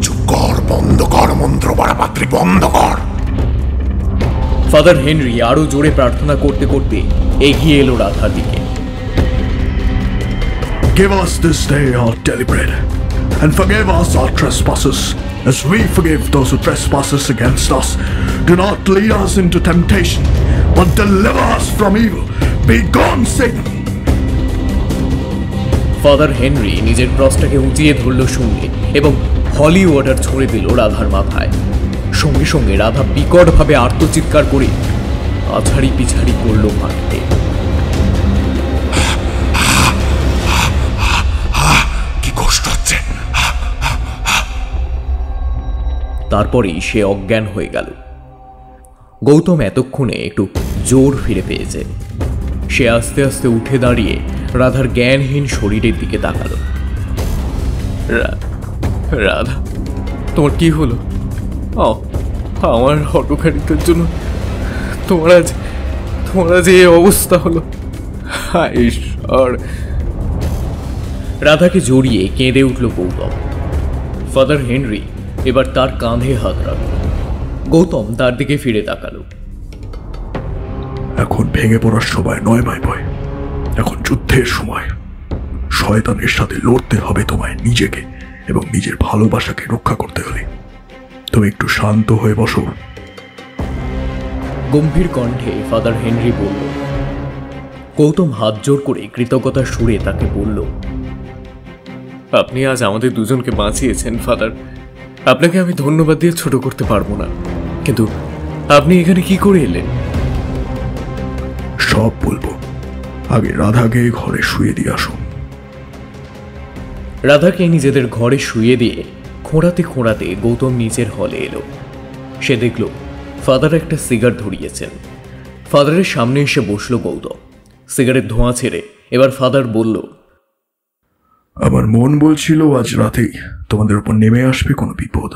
চুপ কর, বন্ধ কর মন্ত্র পড়া পাত্রী, বন্ধ কর। ফাদার হেনরি আরো জোরে প্রার্থনা করতে করতে এগিয়ে এলো রাধার দিকে। Give us this day our daily bread, and forgive us our trespasses, as we forgive those who trespass against us. Do not lead us into temptation, but deliver us from evil. Be gone, Satan! Father Henry নিজের ক্রসটাকে উঁচিয়ে ধরল শূন্যে এবং হলি water ছড়ে দিল রাধার মাথায়। সঙ্গে সঙ্গে রাধা বিকটভাবে আর্তচিৎকার করে আছাড়ি পিছাড়ি করল মাটিতে। কি কষ্ট হচ্ছে। তারপরেই সে অজ্ঞান হয়ে গেল। গৌতম এতক্ষণে একটু জোর ফিরে পেয়েছে। সে আস্তে আস্তে উঠে দাঁড়িয়ে রাধার জ্ঞানহীন শরীরের দিকে তাকালো। রাধা, তোমার কি হলো? আমার হটকারিতার জন্য তোমার আজ এই অবস্থা হলো। হায় ঈশ্বর! রাধাকে জড়িয়ে কেঁদে উঠল গৌতম। ফাদার হেনরি এবার তার কাঁধে হাত রাখল। গৌতম তার দিকে ফিরে তাকালো। এখন ভেঙে পড়ার সময় নয় ভাই বয়, এখন যুদ্ধের সময়। শয়তানের সাথে লড়তে হবে তোমায়, নিজেকে এবং নিজের ভালোবাসাকে রক্ষা করতে হলে। তুমি একটু শান্ত হয়ে বসো। গম্ভীর কণ্ঠে ফাদার হেনরি বলল। গৌতম হাত জোর করে কৃতজ্ঞতার সুরে তাকে বলল, আপনি আজ আমাদের দুজনকে বাঁচিয়েছেন ফাদার। আপনাকে আমি ধন্যবাদ দিয়ে ছোট করতে পারবো না, কিন্তু আপনি এখানে কি করে এলেন? সব বলবো, আগে রাধাকে ঘরে শুয়ে দিয়ে আসো। রাধাকে নিজেদের ঘরে শুয়ে দিয়ে খোঁড়াতে খোঁড়াতে গৌতম নিচের হলে এলো। সে দেখল ফাদার একটা সিগারেট ধরিয়েছেন। ফাদারের সামনে এসে বসলো গৌতম। সিগারেট ধোঁয়া ছেড়ে এবার ফাদার বলল, আমার মন বলছিল আজ রাতেই তোমাদের উপর নেমে আসবে কোনো বিপদ।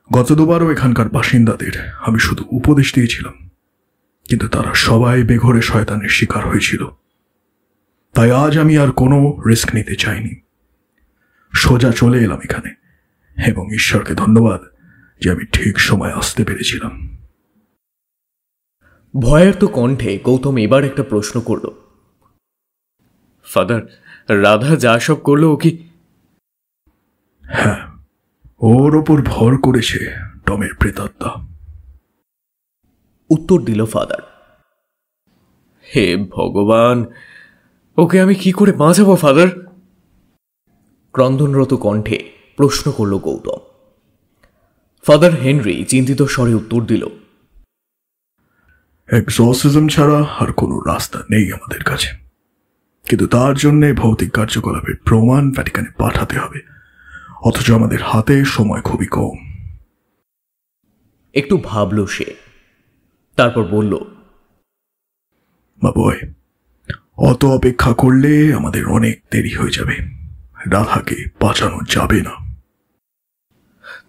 গত দুবারও এখানকার বাসিন্দাদের আমি শুধু উপদেশ দিয়েছিলাম, কিন্তু তারা সবাই বেঘরে শয়তানের শিকার হয়েছিল। তাই আজ আমি আর কোনো রিস্ক নিতে চাইনি। সোজা চলে এলাম এখানে, এবং ঈশ্বরকে ধন্যবাদ যে আমি ঠিক সময় আসতে পেরেছিলাম। ভয়ার্ত কণ্ঠে গৌতম এবার একটা প্রশ্ন করল, ফাদার, রাধা যা সব করলো ও কি? হ্যাঁ, ওর ওপর ভর করেছে টমের প্রেতাত্মা। উত্তর দিল ফাদার। হে ভগবান, ওকে আমি কি করে বাঁচাবো ফাদার? ক্রন্দনরত কণ্ঠে প্রশ্ন করল গৌতম। ফাদার হেনরি চিন্তিত স্বরে উত্তর দিল, এক্সরসিজম ছাড়া আর কোনো রাস্তা নেই আমাদের কাছে, কিন্তু তার জন্য ভৌতিক কার্যকলাপের প্রমাণ ভ্যাটিকানে পাঠাতে হবে, অথচ আমাদের হাতে সময় খুবই কম। একটু ভাবল সে, তারপর বলল, বাবুই, অত অপেক্ষা করলে আমাদের অনেক দেরি হয়ে যাবে। রাধাকে বাঁচানো যাবে না।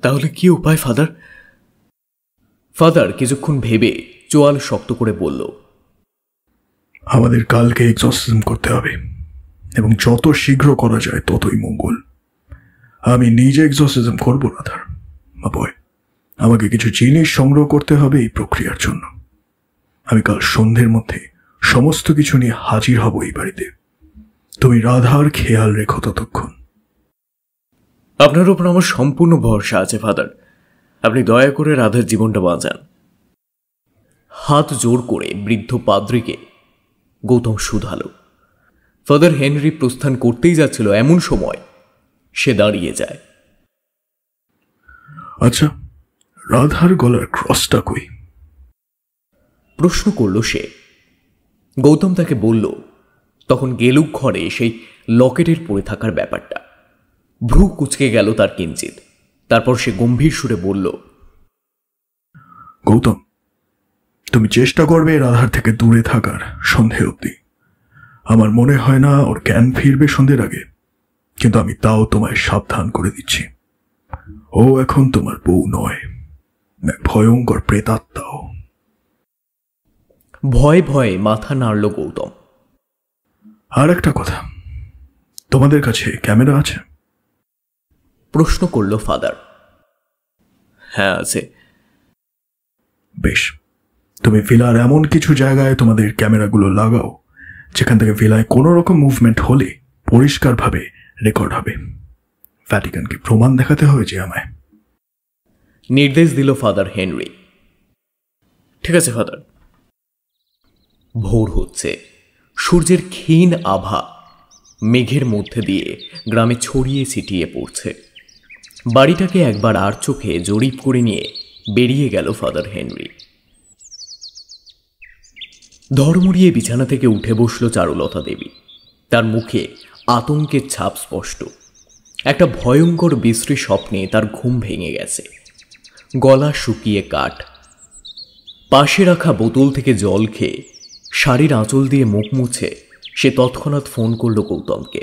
তাহলে কি উপায় ফাদার? ফাদার কিছুক্ষণ ভেবে চোয়াল শক্ত করে বলল, আমাদের কালকে এক্সরসিজম করতে হবে, এবং যত শীঘ্র করা যায় ততই মঙ্গল। আমি নিজে এক্সরসিজম করবো রাধার বয়। আমাকে কিছু জিনিস সংগ্রহ করতে হবে এই প্রক্রিয়ার জন্য। আমি কাল সন্ধ্যের মধ্যে সমস্ত কিছু নিয়ে হাজির হব এই বাড়িতে। তুমি রাধার খেয়াল রেখো ততক্ষণ। আপনার উপর আমার সম্পূর্ণ ভরসা আছে ফাদার। আপনি দয়া করে রাধার জীবনটা বাঁচান। হাত জোর করে বৃদ্ধ পাদ্রীকে গৌতম শুধালো। ফাদার হেনরি প্রস্থান করতেই যাচ্ছিল, এমন সময় সে দাঁড়িয়ে যায়। আচ্ছা, রাধার গলার ক্রসটা কই? প্রশ্ন করল সে। গৌতম তাকে বলল তখন গেলুক ঘরে সেই লকেটের পড়ে থাকার ব্যাপারটা। ভ্রু কুচকে গেল তার কিঞ্চিত। তারপর সে গম্ভীর সুরে বলল, গৌতম, তুমি চেষ্টা করবে রাধার থেকে দূরে থাকার সন্ধে অবধি। আমার মনে হয় না ওর জ্ঞান ফিরবে সন্ধ্যের আগে, কিন্তু আমি তাও তোমায় সাবধান করে দিচ্ছি, ও এখন তোমার বউ নয়, ভয়ঙ্কর প্রেতাত্মাও। ভয়ে ভয়ে মাথা নাড়ল গৌতম। আর একটা কথা, তোমাদের কাছে ক্যামেরা আছে? প্রশ্ন করল ফাদার। হ্যাঁ আছে। বেশ, তুমি ভিলার এমন কিছু জায়গায় তোমাদের ক্যামেরাগুলো লাগাও যেখান থেকে ভিলায় কোনো রকম মুভমেন্ট হলে পরিষ্কারভাবে রেকর্ড হবে। ভ্যাটিকানকে প্রমাণ দেখাতে হবে যে আমায়। নির্দেশ দিল ফাদার হেনরি। ঠিক আছে ফাদার। ভোর হচ্ছে। সূর্যের ক্ষীণ আভা মেঘের মধ্যে দিয়ে গ্রামে ছড়িয়ে ছিটিয়ে পড়ছে। বাড়িটাকে একবার আর চোখে জরিপ করে নিয়ে বেরিয়ে গেল ফাদার হেনরি। ধর্মড়িয়ে বিছানা থেকে উঠে বসল চারুলতা দেবী। তার মুখে আতঙ্কের ছাপ স্পষ্ট। একটা ভয়ঙ্কর বিশ্রী স্বপ্নে তার ঘুম ভেঙে গেছে। গলা শুকিয়ে কাঠ। পাশে রাখা বোতল থেকে জল খেয়ে শাড়ির আঁচল দিয়ে মুখ মুছে সে তৎক্ষণাৎ ফোন করল গৌতমকে।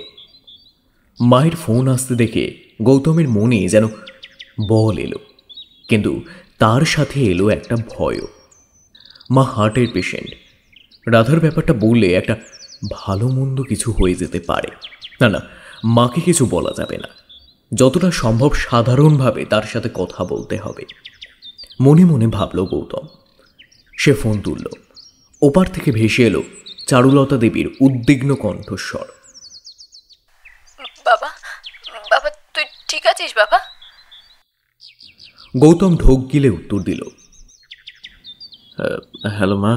মায়ের ফোন আসতে দেখে গৌতমের মনে যেন বল এলো, কিন্তু তার সাথে এলো একটা ভয়ও। মা হার্টের পেশেন্ট। রাধার ব্যাপারটা বললে একটা ভালো মন্দ কিছু হয়ে যেতে পারে। না না, মাকে কিছু বলা যাবে না। যতটা সম্ভব সাধারণভাবে তার সাথে কথা বলতে হবে, মনে মনে ভাবল গৌতম। সে ফোন তুলল। ওপার থেকে ভেসে এলো চারুলতা দেবীর উদ্বিগ্ন কণ্ঠস্বর। বাবা, বাবা তুই ঠিক আছিস বাবা? গৌতম ঢোক গিলে উত্তর দিল, হ্যালো মা,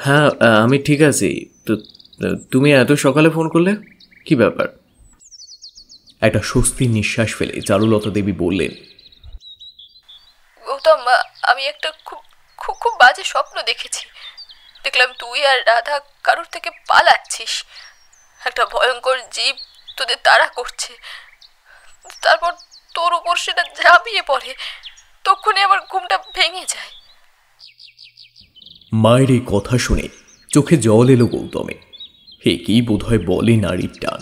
হ্যাঁ আমি ঠিক আছি। তো তুমি এত সকালে ফোন করলে, কি ব্যাপার? একটা স্বস্তির নিঃশ্বাস ফেলে চারুলতা দেবী বললেন, গৌতম, আমি একটা খুব খুব খুব বাজে স্বপ্ন দেখেছি। দেখলাম তুই আর রাধা কারোর থেকে পালাচ্ছিস। একটা ভয়ঙ্কর জীব তোদের তাড়া করছে। তারপর তোর উপর সেটা ঝাঁপিয়ে পড়ে। তখনই আমার ঘুমটা ভেঙে যায়। মায়ের এই কথা শুনে চোখে জল এলো গৌতমে। হে কি বোধহয় বলে নারীর টান।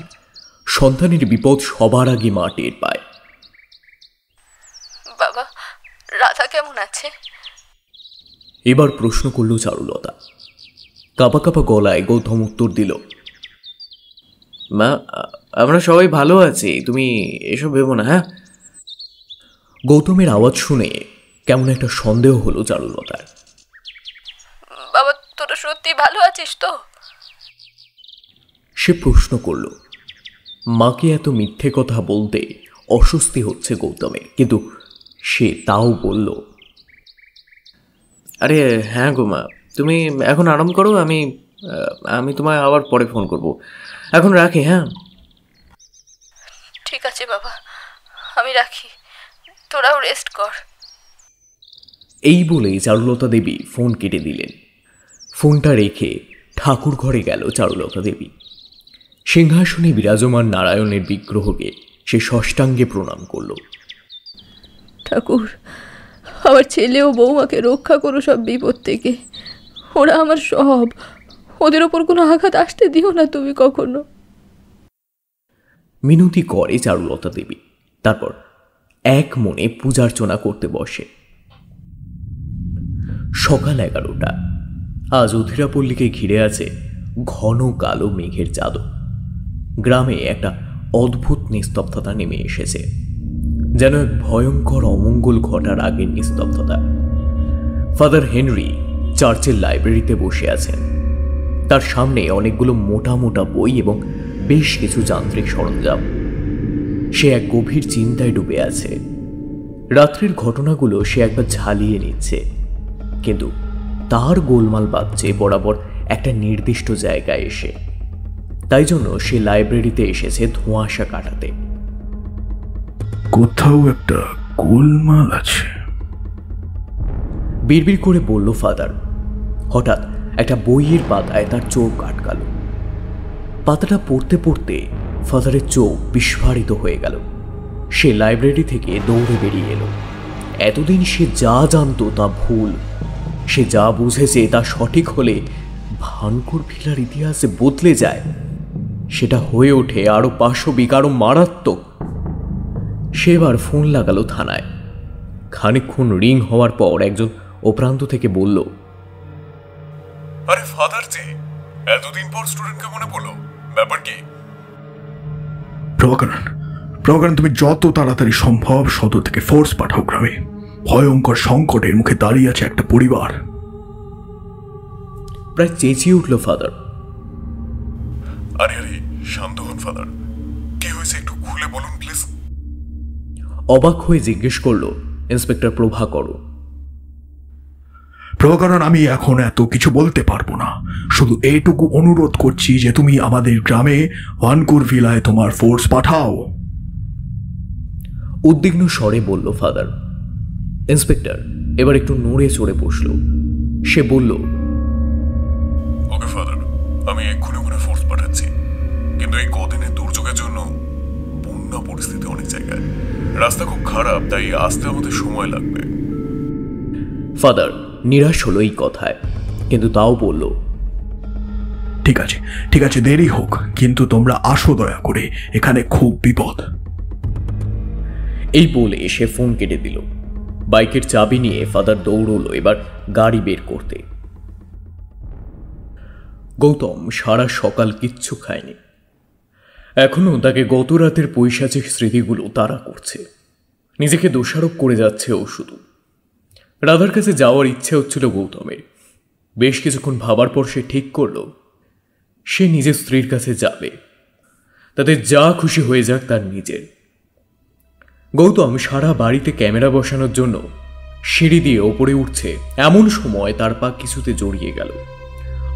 সন্তানের বিপদ সবার আগে মা টের পায়। বাবা, রাধা কেমন আছে? এবার প্রশ্ন করল চারুলতা। কাঁপা কাঁপা গলায় গৌতম উত্তর দিল, মা আমরা সবাই ভালো আছি, তুমি এসব ভেবো না। হ্যাঁ। গৌতমের আওয়াজ শুনে কেমন একটা সন্দেহ হলো চারুলতার। বাবা, তোরা সত্যি ভালো আছিস তো? সে প্রশ্ন করল। মাকে এত মিথ্যে কথা বলতে অস্বস্তি হচ্ছে গৌতমের, কিন্তু সে তাও বলল, আরে হ্যাঁ গো মা, তুমি এখন আরাম করো, আমি তোমায় আবার পরে ফোন করব, এখন রাখি। হ্যাঁ ঠিক আছে বাবা, আমি রাখি, তোরাও রেস্ট কর। এই বলেই চারুলতা দেবী ফোন কেটে দিলেন। ফোনটা রেখে ঠাকুর ঘরে গেল চারুলতা দেবী। সিংহাসনে বিরাজমান নারায়ণের বিগ্রহকে সে ষষ্ঠাঙ্গে প্রণাম করল। ঠাকুর, আমার ছেলে ও বৌমাকে রক্ষা করো সব বিপদ থেকে। ওরা আমার সব, ওদের ওপর কোনো আঘাত আসতে দিও না তুমি কখনো। মিনতি করে চারুলতা দেবী। তারপর এক মনে পূজার্চনা করতে বসে। সকাল 11টা। আজ অধীরাপল্লীকে ঘিরে আছে ঘন কালো মেঘের চাদর। গ্রামে একটা অদ্ভুত নিস্তব্ধতা নেমে এসেছে, যেন এক ভয়ঙ্কর অমঙ্গল ঘটার আগের নিস্তব্ধতা। ফাদার হেনরি চার্চের লাইব্রেরিতে বসে আছেন। তার সামনে অনেকগুলো মোটা মোটা বই এবং বেশ কিছু যান্ত্রিক সরঞ্জাম। সে এক গভীর চিন্তায় ডুবে আছে। রাত্রির ঘটনাগুলো সে একবার ঝালিয়ে নিচ্ছে, কিন্তু তার গোলমাল বাজছে বরাবর একটা নির্দিষ্ট জায়গায় এসে। তাই জন্য সে লাইব্রেরিতে এসেছে ধোঁয়াশা কাটাতে। কোথাও একটা গোলমাল আছে, বিড়বিড় করে বলল ফাদার। হঠাৎ একটা বইয়ের পাতায় তার চোখ আটকাল। পাতাটা পড়তে পড়তে ফাদারের চোখ বিস্ফারিত হয়ে গেল। সে লাইব্রেরি থেকে দৌড়ে বেরিয়ে এলো। এতদিন সে যা জানতো তা ভুল। সে যা বুঝেছে তা সঠিক হলে ভানকুর ভিলার ইতিহাসে বদলে যায়, সেটা হয়ে ওঠে আরো পাশবিক, আরো মারাত্মক। সে এবার ফোন লাগালো থানায়। খানিকক্ষণ রিং হওয়ার পর একজন ও প্রান্ত থেকে বলল, আরে ফাদার জি, এতদিন পর স্টুডেন্টকে মনে পড়লো, ব্যাপার কি? প্রভাকরণ, তুমি যত তাড়াতাড়ি সম্ভব সদর থেকে ফোর্স পাঠাও গ্রামে। ভয়ঙ্কর সংকটের মুখে দাঁড়িয়ে আছে একটা পরিবার। প্রায় চেঁচিয়ে উঠল ফাদার। আরে শান্ত হন ফাদার, কি হয়েছে একটু খুলে বলুন প্লিজ। অবাক হয়ে জিজ্ঞেস করলো ইন্সপেক্টর প্রভাকর। প্রভাকরণ, আমি এখন এত কিছু বলতে পারবো না, শুধু এইটুকু অনুরোধ করছি যে তুমি আমাদের গ্রামে ভানকুর ভিলায় তোমার ফোর্স পাঠাও। উদ্বিগ্ন স্বরে বলল ফাদার। ইন্সপেক্টর এবার একটু নড়ে চড়ে বসল। সে বলল, ওকে ফাদার, আমি এক্ষুনি ওখানে ফোর্স পাঠাচ্ছি, কিন্তু এই কদিনের দুর্যোগের জন্য বন্যা পরিস্থিতি অনেক জায়গায়, রাস্তা খুব খারাপ, তাই আসতে আমাদের সময় লাগবে। ফাদার নিরাশ হলো এই কথায়, কিন্তু তাও বলল, ঠিক আছে, দেরি হোক, কিন্তু তোমরা আসো দয়া করে, এখানে খুব বিপদ। এই বলে সে ফোন কেটে দিল। বাইকের চাবি নিয়ে ফাদার দৌড়লো এবার গাড়ি বের করতে। গৌতম সারা সকাল কিচ্ছু খায়নি। এখনো তাকে গত রাতের পৈশাচিক স্মৃতিগুলো তাড়া করছে। নিজেকে দোষারোপ করে যাচ্ছে ও শুধু। রাধার কাছে যাওয়ার ইচ্ছে হচ্ছিল গৌতমের। বেশ কিছুক্ষণ ভাবার পর সে ঠিক করল সে নিজের স্ত্রীর কাছে যাবে, তাতে যা খুশি হয়ে যাক তার নিজের। গৌতম সারা বাড়িতে ক্যামেরা বসানোর জন্য সিঁড়ি দিয়ে ওপরে উঠছে, এমন সময় তার পা কিছুতে জড়িয়ে গেল।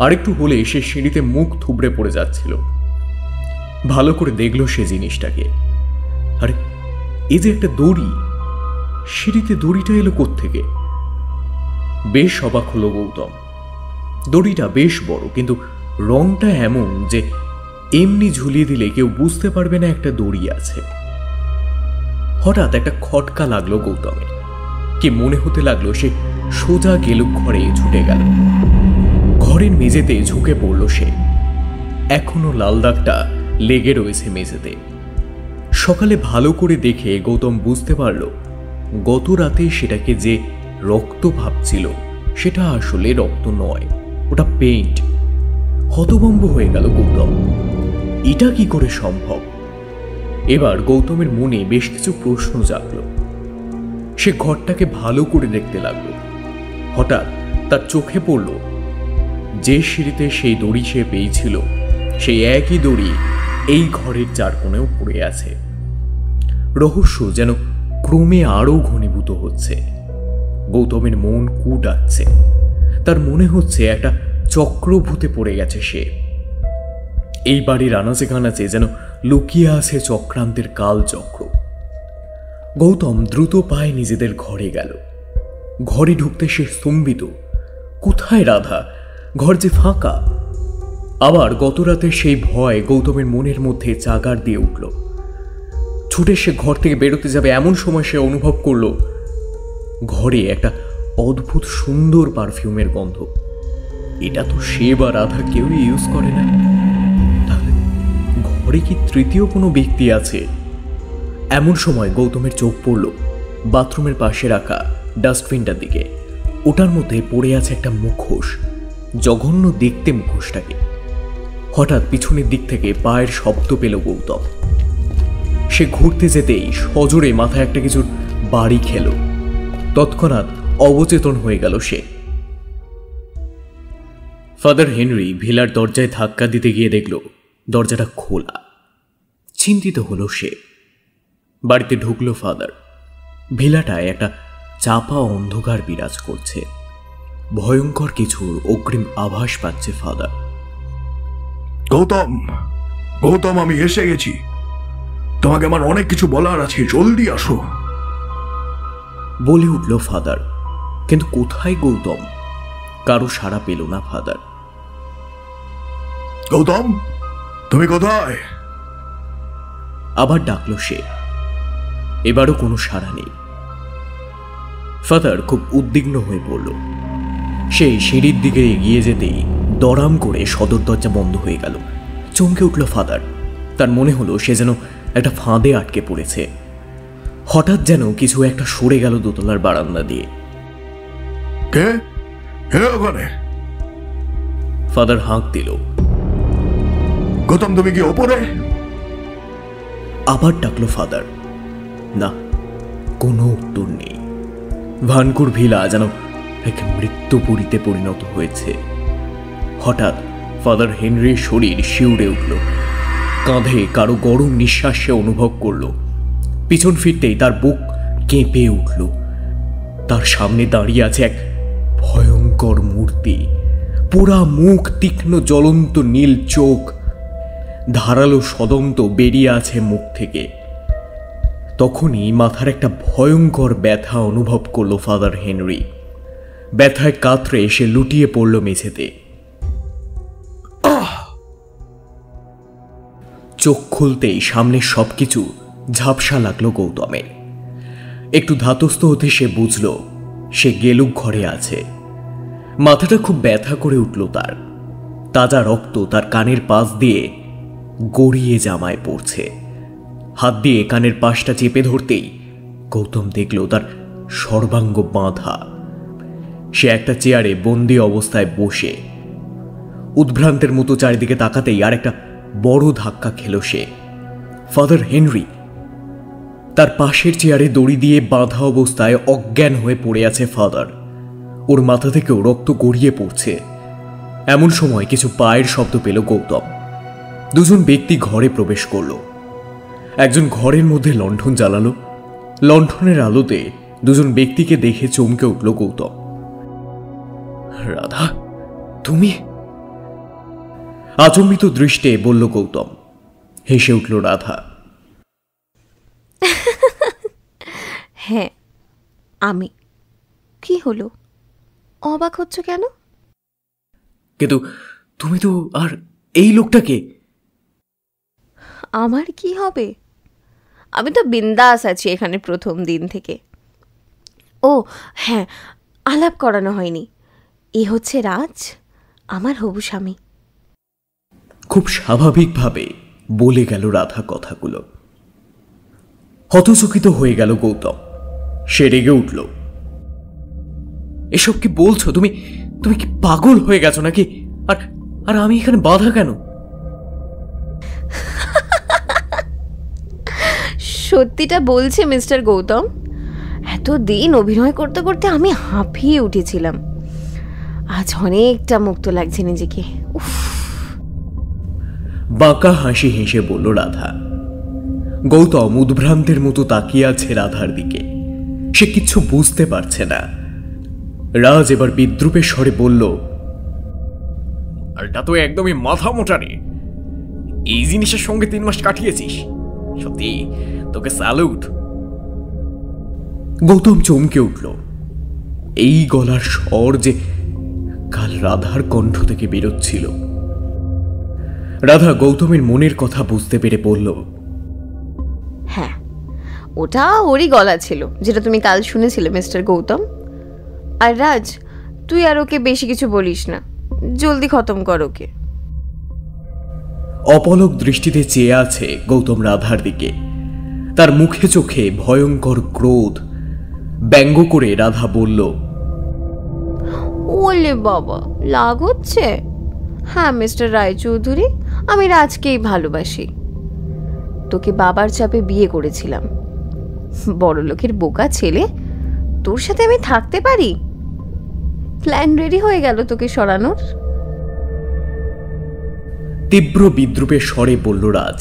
আরেকটু হলে সে সিঁড়িতে মুখ থুবড়ে পড়ে যাচ্ছিল। ভালো করে দেখল সে জিনিসটাকে। আরে এই যে একটা দড়ি, সিঁড়িতে দড়িটা এলো কোত্থেকে? বেশ অবাক হলো গৌতম। দড়িটা বেশ বড়, কিন্তু রংটা এমন যে এমনি ঝুলিয়ে দিলে কেউ বুঝতে পারবে না একটা দড়ি আছে। হঠাৎ একটা খটকা লাগলো গৌতমের। কি মনে হতে লাগলো সে সোজা গেল ঘরে ছুটে গেল। ঘরের মেঝেতে ঝুঁকে পড়ল সে। এখনো লাল দাগটা লেগে রয়েছে মেঝেতে। সকালে ভালো করে দেখে গৌতম বুঝতে পারল গত রাতে সেটাকে যে রক্ত ভাবছিল সেটা আসলে রক্ত নয়, ওটা পেইন্ট। হতভম্ব হয়ে গেল গৌতম। এটা কি করে সম্ভব? এবার গৌতমের মনে বেশ কিছু প্রশ্ন জাগল। সে ঘরটাকে ভালো করে দেখতে লাগলো। হঠাৎ তার চোখে পড়ল যে সিঁড়িতে সেই দড়ি সে পেয়েছিল, সেই একই দড়ি এই ঘরের চার কোণেও পড়ে আছে। রহস্য যেন ক্রমে আরো ঘনীভূত হচ্ছে। গৌতমের মন কু ডাকছে। তার মনে হচ্ছে একটা চক্রভূতে পড়ে গেছে সে। এই বাড়ির আনাচে কানাচে যেন লুকিয়ে আছে চক্রান্তের কাল চক্র। গৌতম দ্রুত পায়ে নিজেদের ঘরে গেল। ঘরে ঢুকতে সে স্তম্ভিত। কোথায় রাধা? ঘর যে ফাঁকা। আবার গত রাতে সেই ভয় গৌতমের মনের মধ্যে চাগার দিয়ে উঠল। ছুটে সে ঘর থেকে বেরোতে যাবে, এমন সময় সে অনুভব করল ঘরে একটা অদ্ভুত সুন্দর পারফিউমের গন্ধ। এটা তো সে বা রাধা কেউই ইউজ করে না। তাহলে ঘরে কি তৃতীয় কোনো ব্যক্তি আছে? এমন সময় গৌতমের চোখ পড়ল বাথরুমের পাশে রাখা ডাস্টবিনটার দিকে। ওটার মধ্যে পড়ে আছে একটা মুখোশ। জঘন্য দেখতে মুখোশটাকে। হঠাৎ পিছনের দিক থেকে পায়ের শব্দ পেল গৌতম। সে ঘুরতে যেতেই সজোরে মাথায় একটা কিছুর বাড়ি খেল। তৎক্ষণাৎ অবচেতন হয়ে গেল সে। ফাদার হেনরি ভিলার দরজায় ধাক্কা দিতে গিয়ে দেখল দরজাটা খোলা। চিন্তিত হলো সে। বাড়িতে ঢুকল ফাদার। ভিলাটায় একটা চাপা অন্ধকার বিরাজ করছে। ভয়ঙ্কর কিছুর অগ্রিম আভাস পাচ্ছে ফাদার। গৌতম, গৌতম, আমি এসে গেছি। তোমাকে আমার অনেক কিছু বলার আছে, জলদি আসো। বলে উঠল ফাদার। কিন্তু কোথায় গৌতম? কারো সাড়া পেল না ফাদার। গৌতম, তুমি কোথায়? আবার ডাকল সে। এবারও কোনো সাড়া নেই। ফাদার খুব উদ্বিগ্ন হয়ে পড়ল। সে সিঁড়ির দিকে এগিয়ে যেতেই দরাম করে সদর দরজা বন্ধ হয়ে গেল। চমকে উঠল ফাদার। তার মনে হলো সে যেন একটা ফাঁদে আটকে পড়েছে। হঠাৎ যেন কিছু একটা সরে গেল দোতলার বারান্দা দিয়ে। কে কে ওখানে? ফাদার হাঁক দিল। গৌতম, তুমি কি ওপরে? আবার ডাকলো ফাদার। না, কোনো উত্তর নেই। ভানকুর ভিলা যেন এক মৃত্যুপুরীতে পরিণত হয়েছে। হঠাৎ ফাদার হেনরির শরীর শিউরে উঠল। কাঁধে কারো গরম নিঃশ্বাস সে অনুভব করল। পিছন ফিরতেই তার বুক কেঁপে উঠল। তার সামনে দাঁড়িয়ে আছে এক ভয়ঙ্কর মূর্তি। পোড়া মুখ, তীক্ষ্ণ জ্বলন্ত নীল চোখ, ধারালো সদন্ত বেরিয়ে আছে মুখ থেকে। তখনই মাথার একটা ভয়ঙ্কর ব্যথা অনুভব করল ফাদার হেনরি। ব্যথায় কাতরে এসে লুটিয়ে পড়ল মেঝেতে। চোখ খুলতেই সামনের সবকিছু ঝাপসা লাগলো গৌতমের। একটু ধাতস্থ হতে সে বুঝল সে গেলুক ঘরে আছে। মাথাটা খুব ব্যথা করে উঠল তার। তাজা রক্ত তার কানের পাশ দিয়ে গড়িয়ে জামায় পড়ছে। হাত দিয়ে কানের পাশটা চেপে ধরতেই গৌতম দেখল তার সর্বাঙ্গ বাঁধা। সে একটা চেয়ারে বন্দি অবস্থায় বসে। উদ্ভ্রান্তের মতো চারিদিকে তাকাতেই আর একটা বড় ধাক্কা খেল সে। ফাদার হেনরি তার পাশের চেয়ারে দড়ি দিয়ে বাঁধা অবস্থায় অজ্ঞান হয়ে পড়ে আছে ফাদার। ওর মাথা থেকেও রক্ত গড়িয়ে পড়ছে। এমন সময় কিছু পায়ের শব্দ পেল গৌতম। দুজন ব্যক্তি ঘরে প্রবেশ করল। একজন ঘরের মধ্যে লণ্ঠন জ্বালালো। লণ্ঠনের আলোতে দুজন ব্যক্তিকে দেখে চমকে উঠল গৌতম। রাধা, তুমি? আচম্বিত দৃষ্টে বলল গৌতম। হেসে উঠল রাধা। হ্যাঁ, আমি। কি হলো, অবাক হচ্ছ কেন? কিন্তু তুমি তো আর এই লোকটাকে? আমার কি হবে? আমি তো বিন্দাস আছি এখানে প্রথম দিন থেকে। ও হ্যাঁ, আলাপ করানো হয়নি। এ হচ্ছে রাজ, আমার হবু স্বামী। খুব স্বাভাবিকভাবে বলে গেল রাধা কথাগুলো। হতচকিত হয়ে গেল গৌতম। সে রেগে উঠল। এসব কি বলছো তুমি? তুমি কি পাগল হয়ে গেছো নাকি? আর আর আমি এখানে বাধা কেন? সত্যিটা বলছি মিস্টার গৌতম, এতদিন অভিনয় করতে করতে আমি হাঁপিয়ে উঠেছিলাম। আজ অনেকটা মুক্ত লাগছে নিজেকে। উফ। বাঁকা হাসি হেসে বলল রাধা। গৌতম উদ্ভ্রান্তের মতো তাকিয়ে আছে রাধার দিকে। সে কিচ্ছু বুঝতে পারছে না। রাজ এবার বিদ্রুপের স্বরে বলল, এটা তো একদমই মাথা মোটা রে। এই জিনিসের সঙ্গে 3 মাস কাটিয়েছিস, সত্যি তোকে স্যালুট। গৌতম চমকে উঠল। এই গলার স্বর যে কাল রাধার কণ্ঠ থেকে বেরোচ্ছিল। রাধা গৌতমের মনের কথা বুঝতে পেরে বলল, হ্যাঁ, ওটা ওরই গলা ছিল যেটা তুমি কাল শুনেছিলে মিস্টার গৌতম। আর রাজ, তুই আর ওকে বেশি কিছু বলিস না, জলদি খতম কর ওকে। অপলক দৃষ্টিতে চেয়ে আছে গৌতম রাধার দিকে। তার মুখে চোখে ভয়ঙ্কর ক্রোধ। ব্যঙ্গ করে রাধা বলল, ওলে বাবা, লাগ হচ্ছে? হ্যাঁ মিস্টার রায়চৌধুরী, আমি রাজকেই ভালোবাসি। তোকে বাবার চাপে বিয়ে করেছিলাম, বড়লোকের বোকা ছেলে, তোর সাথে আমি থাকতে পারি? প্ল্যান রেডি হয়ে গেল তোকে সরানোর। তীব্র বিদ্রুপের স্বরে বলল রাজ।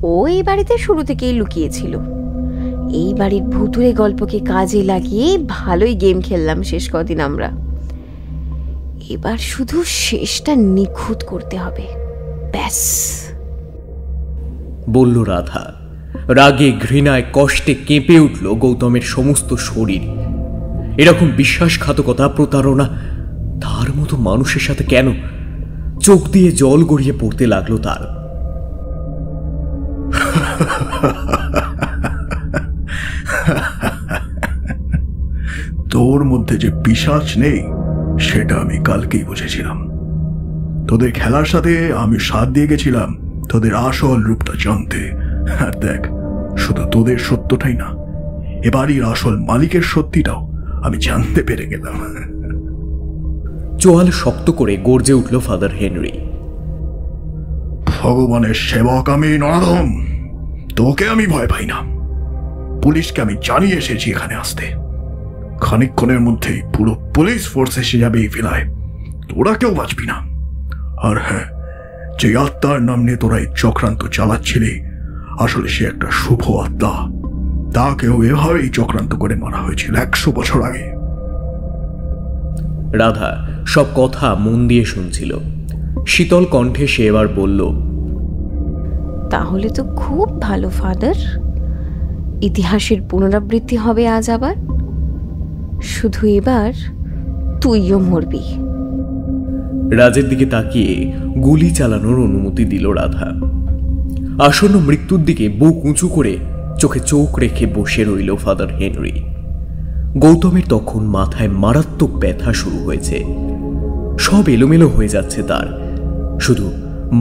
ও এই বাড়িতে শুরু থেকেই লুকিয়েছিল। এই বাড়ির ভুতুরে গল্পকে কাজে লাগিয়ে ভালোই গেম খেললাম শেষ কদিন আমরা। এবার শুধু শেষটা নিখুঁত করতে হবে, ব্যাস। বলল রাধা। রাগে ঘৃণায় কষ্টে কেঁপে উঠল গৌতমের সমস্ত শরীর। এরকম বিশ্বাসঘাতকতা, প্রতারণা তার মতো মানুষের সাথে কেন? চোখ দিয়ে জল গড়িয়ে পড়তে লাগলো তার। তোর মধ্যে যে পিশাচ নেই সেটা আমি কালকেই বুঝেছিলাম। তোদের খেলার সাথে আমি সাথ দিয়ে গেছিলাম তোদের আসল রূপটা জানতে। আর দেখ, শুধু তোদের সত্যটাই না, এবারই আসল মালিকের সত্যিটাও আমি জানতে পেরে গেলাম। চোয়াল শক্ত করে গর্জে উঠল ফাদার হেনরি। ভগবানের সেবক আমি নরাধম, তোকে আমি ভয় পাই না। পুলিশকে আমি জানিয়ে এসেছি এখানে আসতে। খানিকক্ষণের মধ্যেই পুরো পুলিশ ফোর্স এসে যাবে এই ভিলায়, তোরা কেউ বাঁচবি না। আর হ্যাঁ, যে আত্মার নাম নিয়ে তোরা এই চক্রান্ত চালাচ্ছিলি, আসলে সে একটা শুভ আত্মা। তাকেও এভাবেই চক্রান্ত করে মারা হয়েছিল 100 বছর আগে। রাধা সব কথা মন দিয়ে শুনছিল। শীতল কণ্ঠে সে এবার বলল, তাহলে তো খুব ভালো ফাদার, ইতিহাসের পুনরাবৃত্তি হবে আজ আবার। শুধু এবার তুইও মরবি। রাজের দিকে তাকিয়ে গুলি চালানোর অনুমতি দিল রাধা। আসন্ন মৃত্যুর দিকে বুক উঁচু করে চোখে চোখ রেখে বসে রইল ফাদার হেনরি। গৌতমের তখন মাথায় মারাত্মক ব্যথা শুরু হয়েছে। সব এলোমেলো হয়ে যাচ্ছে তার। শুধু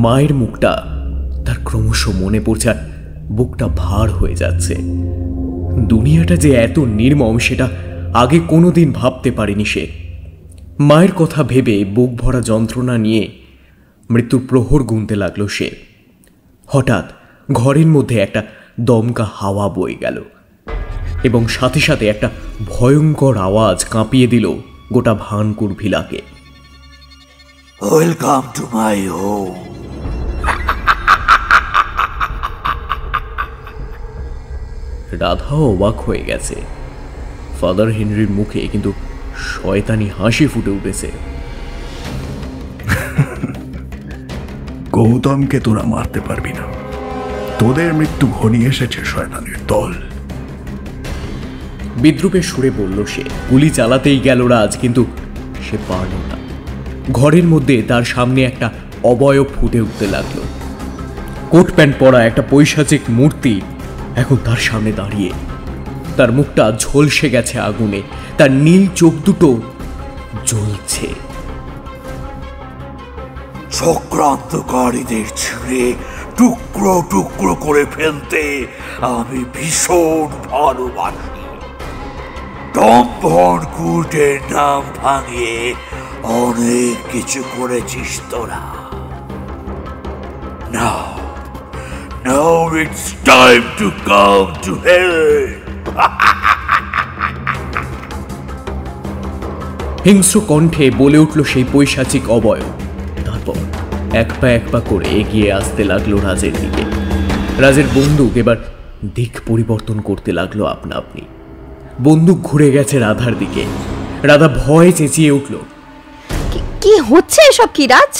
মায়ের মুখটা তার ক্রমশ মনে পড়ছে, আর বুকটা ভার হয়ে যাচ্ছে। দুনিয়াটা যে এত নির্মম সেটা আগে কোনোদিন ভাবতে পারেনি সে। মায়ের কথা ভেবে বুক ভরা যন্ত্রণা নিয়ে মৃত্যুর প্রহর গুনতে লাগলো সে। হঠাৎ ঘরের মধ্যে একটা দমকা হাওয়া বয়ে গেল এবং সাথে সাথে একটা ভয়ঙ্কর আওয়াজ কাঁপিয়ে দিল গোটা ভানকুর ভিলাকে। Welcome to my home. রাধাও অবাক হয়ে গেছে। ফাদার হেনরির মুখে কিন্তু শয়তানি হাসি ফুটে উঠেছে। গৌতমকে তোরা মারতে পারবি না, তোদের মৃত্যু ঘনিয়ে এসেছে শয়তানের দল। বিদ্রুপের সুরে বলল সে। গুলি চালাতেই গেল রাজ, কিন্তু সে পারল না। ঘরের মধ্যে তার সামনে একটা অবয়ব ফুটে উঠতে লাগলো। কোট প্যান্ট পরা একটা পৈশাচিক মূর্তি এখন তার সামনে দাঁড়িয়ে। তার মুখটা ঝলসে গেছে আগুনে, তার নীল চোখ দুটো জ্বলছে। চক্রান্তকারীদের ছিঁড়ে টুকরো টুকরো করে ফেলতে আমি ভীষণ ভালোবাসি। টম ভনকুটের নাম ভাঙিয়ে অনেক কিছু করেছিস তোরা। Now it's time to come to hell. হিংস্র কণ্ঠে বলে উঠল সেই পৈশাচিক অবয়ব। তারপর এক পা করে এগিয়ে আসতে লাগলো রাজের দিকে। রাজের বন্দুক এবার দিক পরিবর্তন করতে লাগলো আপনা আপনি। বন্দুক ঘুরে গেছে রাধার দিকে। রাধা ভয়ে চেঁচিয়ে উঠল, কি হচ্ছে এসব? কি রাজ?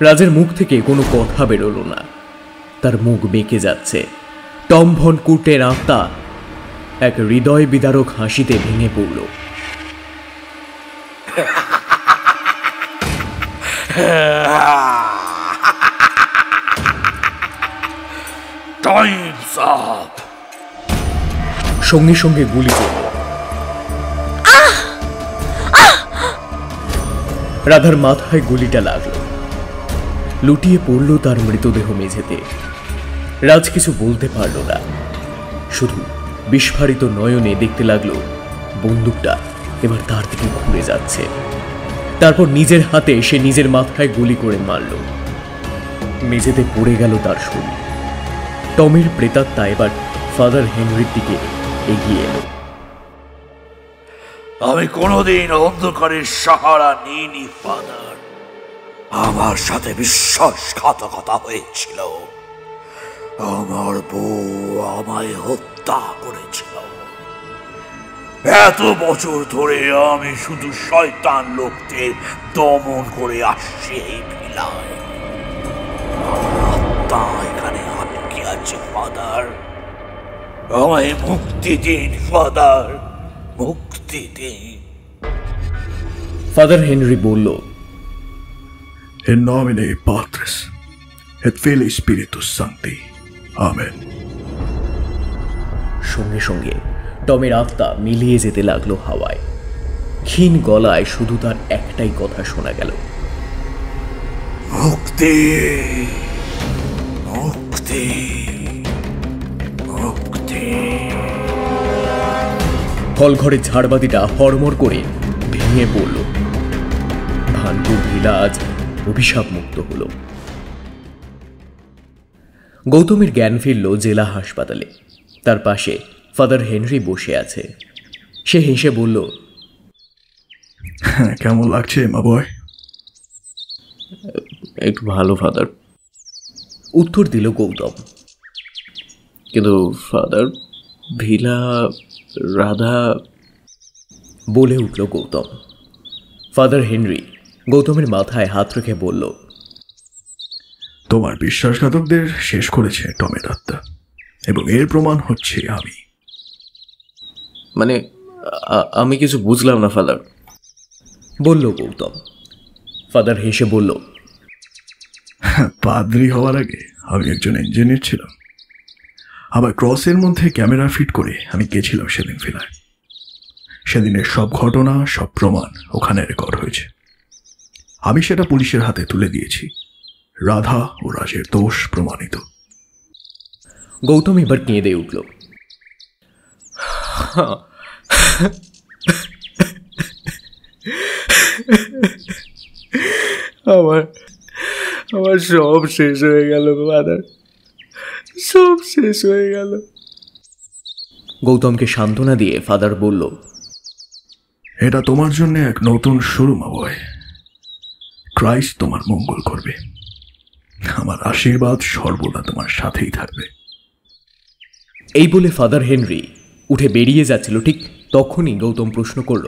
রাজের মুখ থেকে কোনো কথা বেরোলো না। তার মুখ বেঁকে যাচ্ছে। টম ভনকুটের আত্মা এক হৃদয় বিদারক হাসিতে ভেঙে পড়ল। সঙ্গে সঙ্গে গুলি চলল। রাধার মাথায় গুলিটা লাগলো। লুটিয়ে পড়ল তার মৃতদেহ মেঝেতে। রাজ কিছু বলতে পারল না, শুধু বিস্ফারিত নয়নে দেখতে লাগলো বন্দুকটা এবার তার দিকে ঘুরে যাচ্ছে। তারপর নিজের হাতে সে নিজের মাথায় গুলি করে মারল। মেঝেতে পড়ে গেল তার শরীর। টমের প্রেতাত্মা এবার ফাদার হেনরির দিকে এগিয়ে এলো। আমি কোনোদিন অন্ধকারের সাহারা নিইনি ফাদার। আমার সাথে বিশ্বাসঘাতকতা হয়েছিল। আমার বউ আমায় হত্যা করেছিল। এত বছর ধরে আমি শুধু শয়তান লোকদের দমন করে আসছি এই ভিলায়। আত্মা এখানে আটকে আছে ফাদার। আমায় মুক্তি দিন ফাদার, মুক্তি দিন। ফাদার হেনরি বলল, In nomine Patris et Filii Spiritus Sancti. Amen. সঙ্গে সঙ্গে টমের আত্মা মিলিয়ে যেতে লাগলো হাওয়ায়। ক্ষীণ গলায় শুধু তার একটাই কথা শোনা গেল, মুক্তি, মুক্তি, মুক্তি। হলঘরের ঝাড়বাতিটা হড়মড় করে ভেঙে পড়ল। ভানপুর ভিলা আজ অভিশাপ মুক্ত হল। গৌতমের জ্ঞান ফিরল জেলা হাসপাতালে। তার পাশে ফাদার হেনরি বসে আছে। সে হেসে বলল, কেমন লাগছে মা বয়? একটু ভালো ফাদার, উত্তর দিল গৌতম। কিন্তু ফাদার, ভিলা, রাধা, বলে উঠল গৌতম। ফাদার হেনরি গৌতমের মাথায় হাত রেখে বলল, তোমার বিশ্বাসঘাতকদের শেষ করেছে টমের আত্মা, এবং এর প্রমাণ হচ্ছে আমি। মানে আমি কিছু বুঝলাম না ফাদার, বলল গৌতম। ফাদার হেসে বলল, পাদ্রি হওয়ার আগে আমি একজন ইঞ্জিনিয়ার ছিলাম। আমার ক্রসের মধ্যে ক্যামেরা ফিট করে আমি গেছিলাম সেদিন ভিলায়। সেদিনের সব ঘটনা, সব প্রমাণ ওখানে রেকর্ড হয়েছে। আমি সেটা পুলিশের হাতে তুলে দিয়েছি। রাধা ও রাজের দোষ প্রমাণিত। গৌতম এবার কেঁদে উঠল। আমার সব শেষ হয়ে গেল ফাদার, সব শেষ হয়ে গেল। গৌতমকে সান্ত্বনা দিয়ে ফাদার বলল, এটা তোমার জন্য এক নতুন শুরু মা বয়। ক্রাইস্ট তোমার মঙ্গল করবে। আমার আশীর্বাদ সর্বদা তোমার সাথেই থাকবে। এই বলে ফাদার হেনরি উঠে বেরিয়ে যাচ্ছিল। ঠিক তখনই গৌতম প্রশ্ন করল,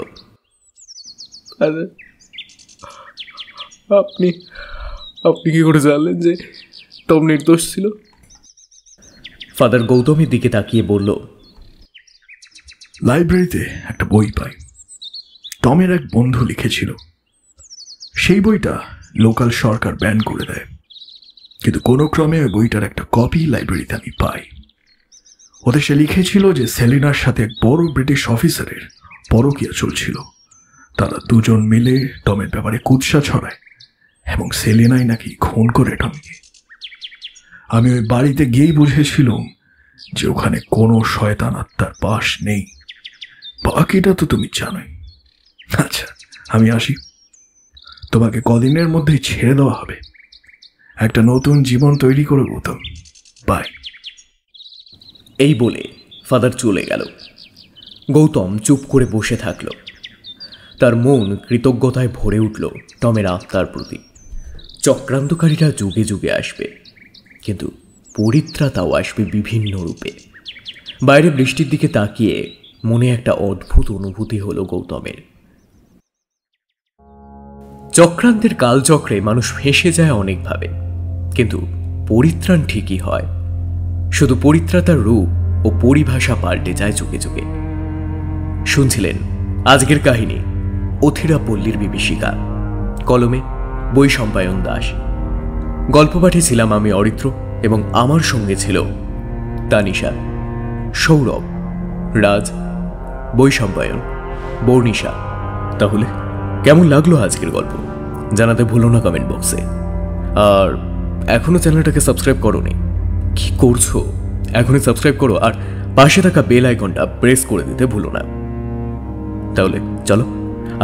আপনি কি করে জানলেন যে টম নির্দোষ ছিল? ফাদার গৌতমের দিকে তাকিয়ে বলল, লাইব্রেরিতে একটা বই পাই। টমের এক বন্ধু লিখেছিল। সেই বইটা লোকাল সরকার ব্যান করে দেয়, কিন্তু কোনো ক্রমে ওই বইটার একটা কপি লাইব্রেরিতে আমি পাই। ওতে সে লিখেছিল যে সেলিনার সাথে এক বড় ব্রিটিশ অফিসারের পরকীয়া চলছিল। তারা দুজন মিলে টমের ব্যাপারে কুৎসা ছড়ায় এবং সেলিনাই নাকি খুন করে টমকে। আমি ওই বাড়িতে গিয়েই বুঝেছিলাম যে ওখানে কোনো শয়তান আত্মার বাস নেই। বাকিটা তো তুমি জানোই। আচ্ছা, আমি আসি। তোমাকে কদিনের মধ্যেই ছেড়ে দেওয়া হবে। একটা নতুন জীবন তৈরি করে গৌতম। বাই। এই বলে ফাদার চলে গেল। গৌতম চুপ করে বসে থাকল। তার মন কৃতজ্ঞতায় ভরে উঠল টমের আত্মার প্রতি। চক্রান্তকারীরা যুগে যুগে আসবে, কিন্তু পরিত্রাতাও আসবে বিভিন্ন রূপে। বাইরে বৃষ্টির দিকে তাকিয়ে মনে একটা অদ্ভুত অনুভূতি হলো গৌতমের। চক্রান্তের কালচক্রে মানুষ ফেঁসে যায় অনেকভাবে, কিন্তু পরিত্রাণ ঠিকই হয়। শুধু পরিত্রাতার রূপ ও পরিভাষা পাল্টে যায় যুগে যুগে। শুনছিলেন আজকের কাহিনী অথিরা পল্লীর বিভীষিকা। কলমে বই সম্পায়ন দাস। গল্প পাঠে ছিলাম আমি অরিত্র, এবং আমার সঙ্গে ছিল তানিশা, সৌরভ, রাজ, বই সম্পায়ন বর্ণিশা। তাহলে কেমন লাগলো আজকের গল্প জানাতে ভুলো না কমেন্ট বক্সে। আর এখনো চ্যানেলটাকে সাবস্ক্রাইব করোনি, কি করছো? এখনই সাবস্ক্রাইব করো আর পাশে থাকা বেল আইকনটা প্রেস করে দিতে ভুলো না। তাহলে চলো,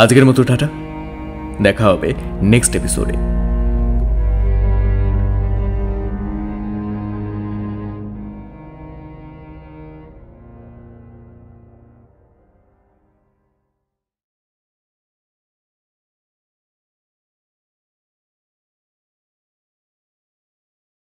আজকের মতো টাটা, দেখা হবে নেক্সট এপিসোডে।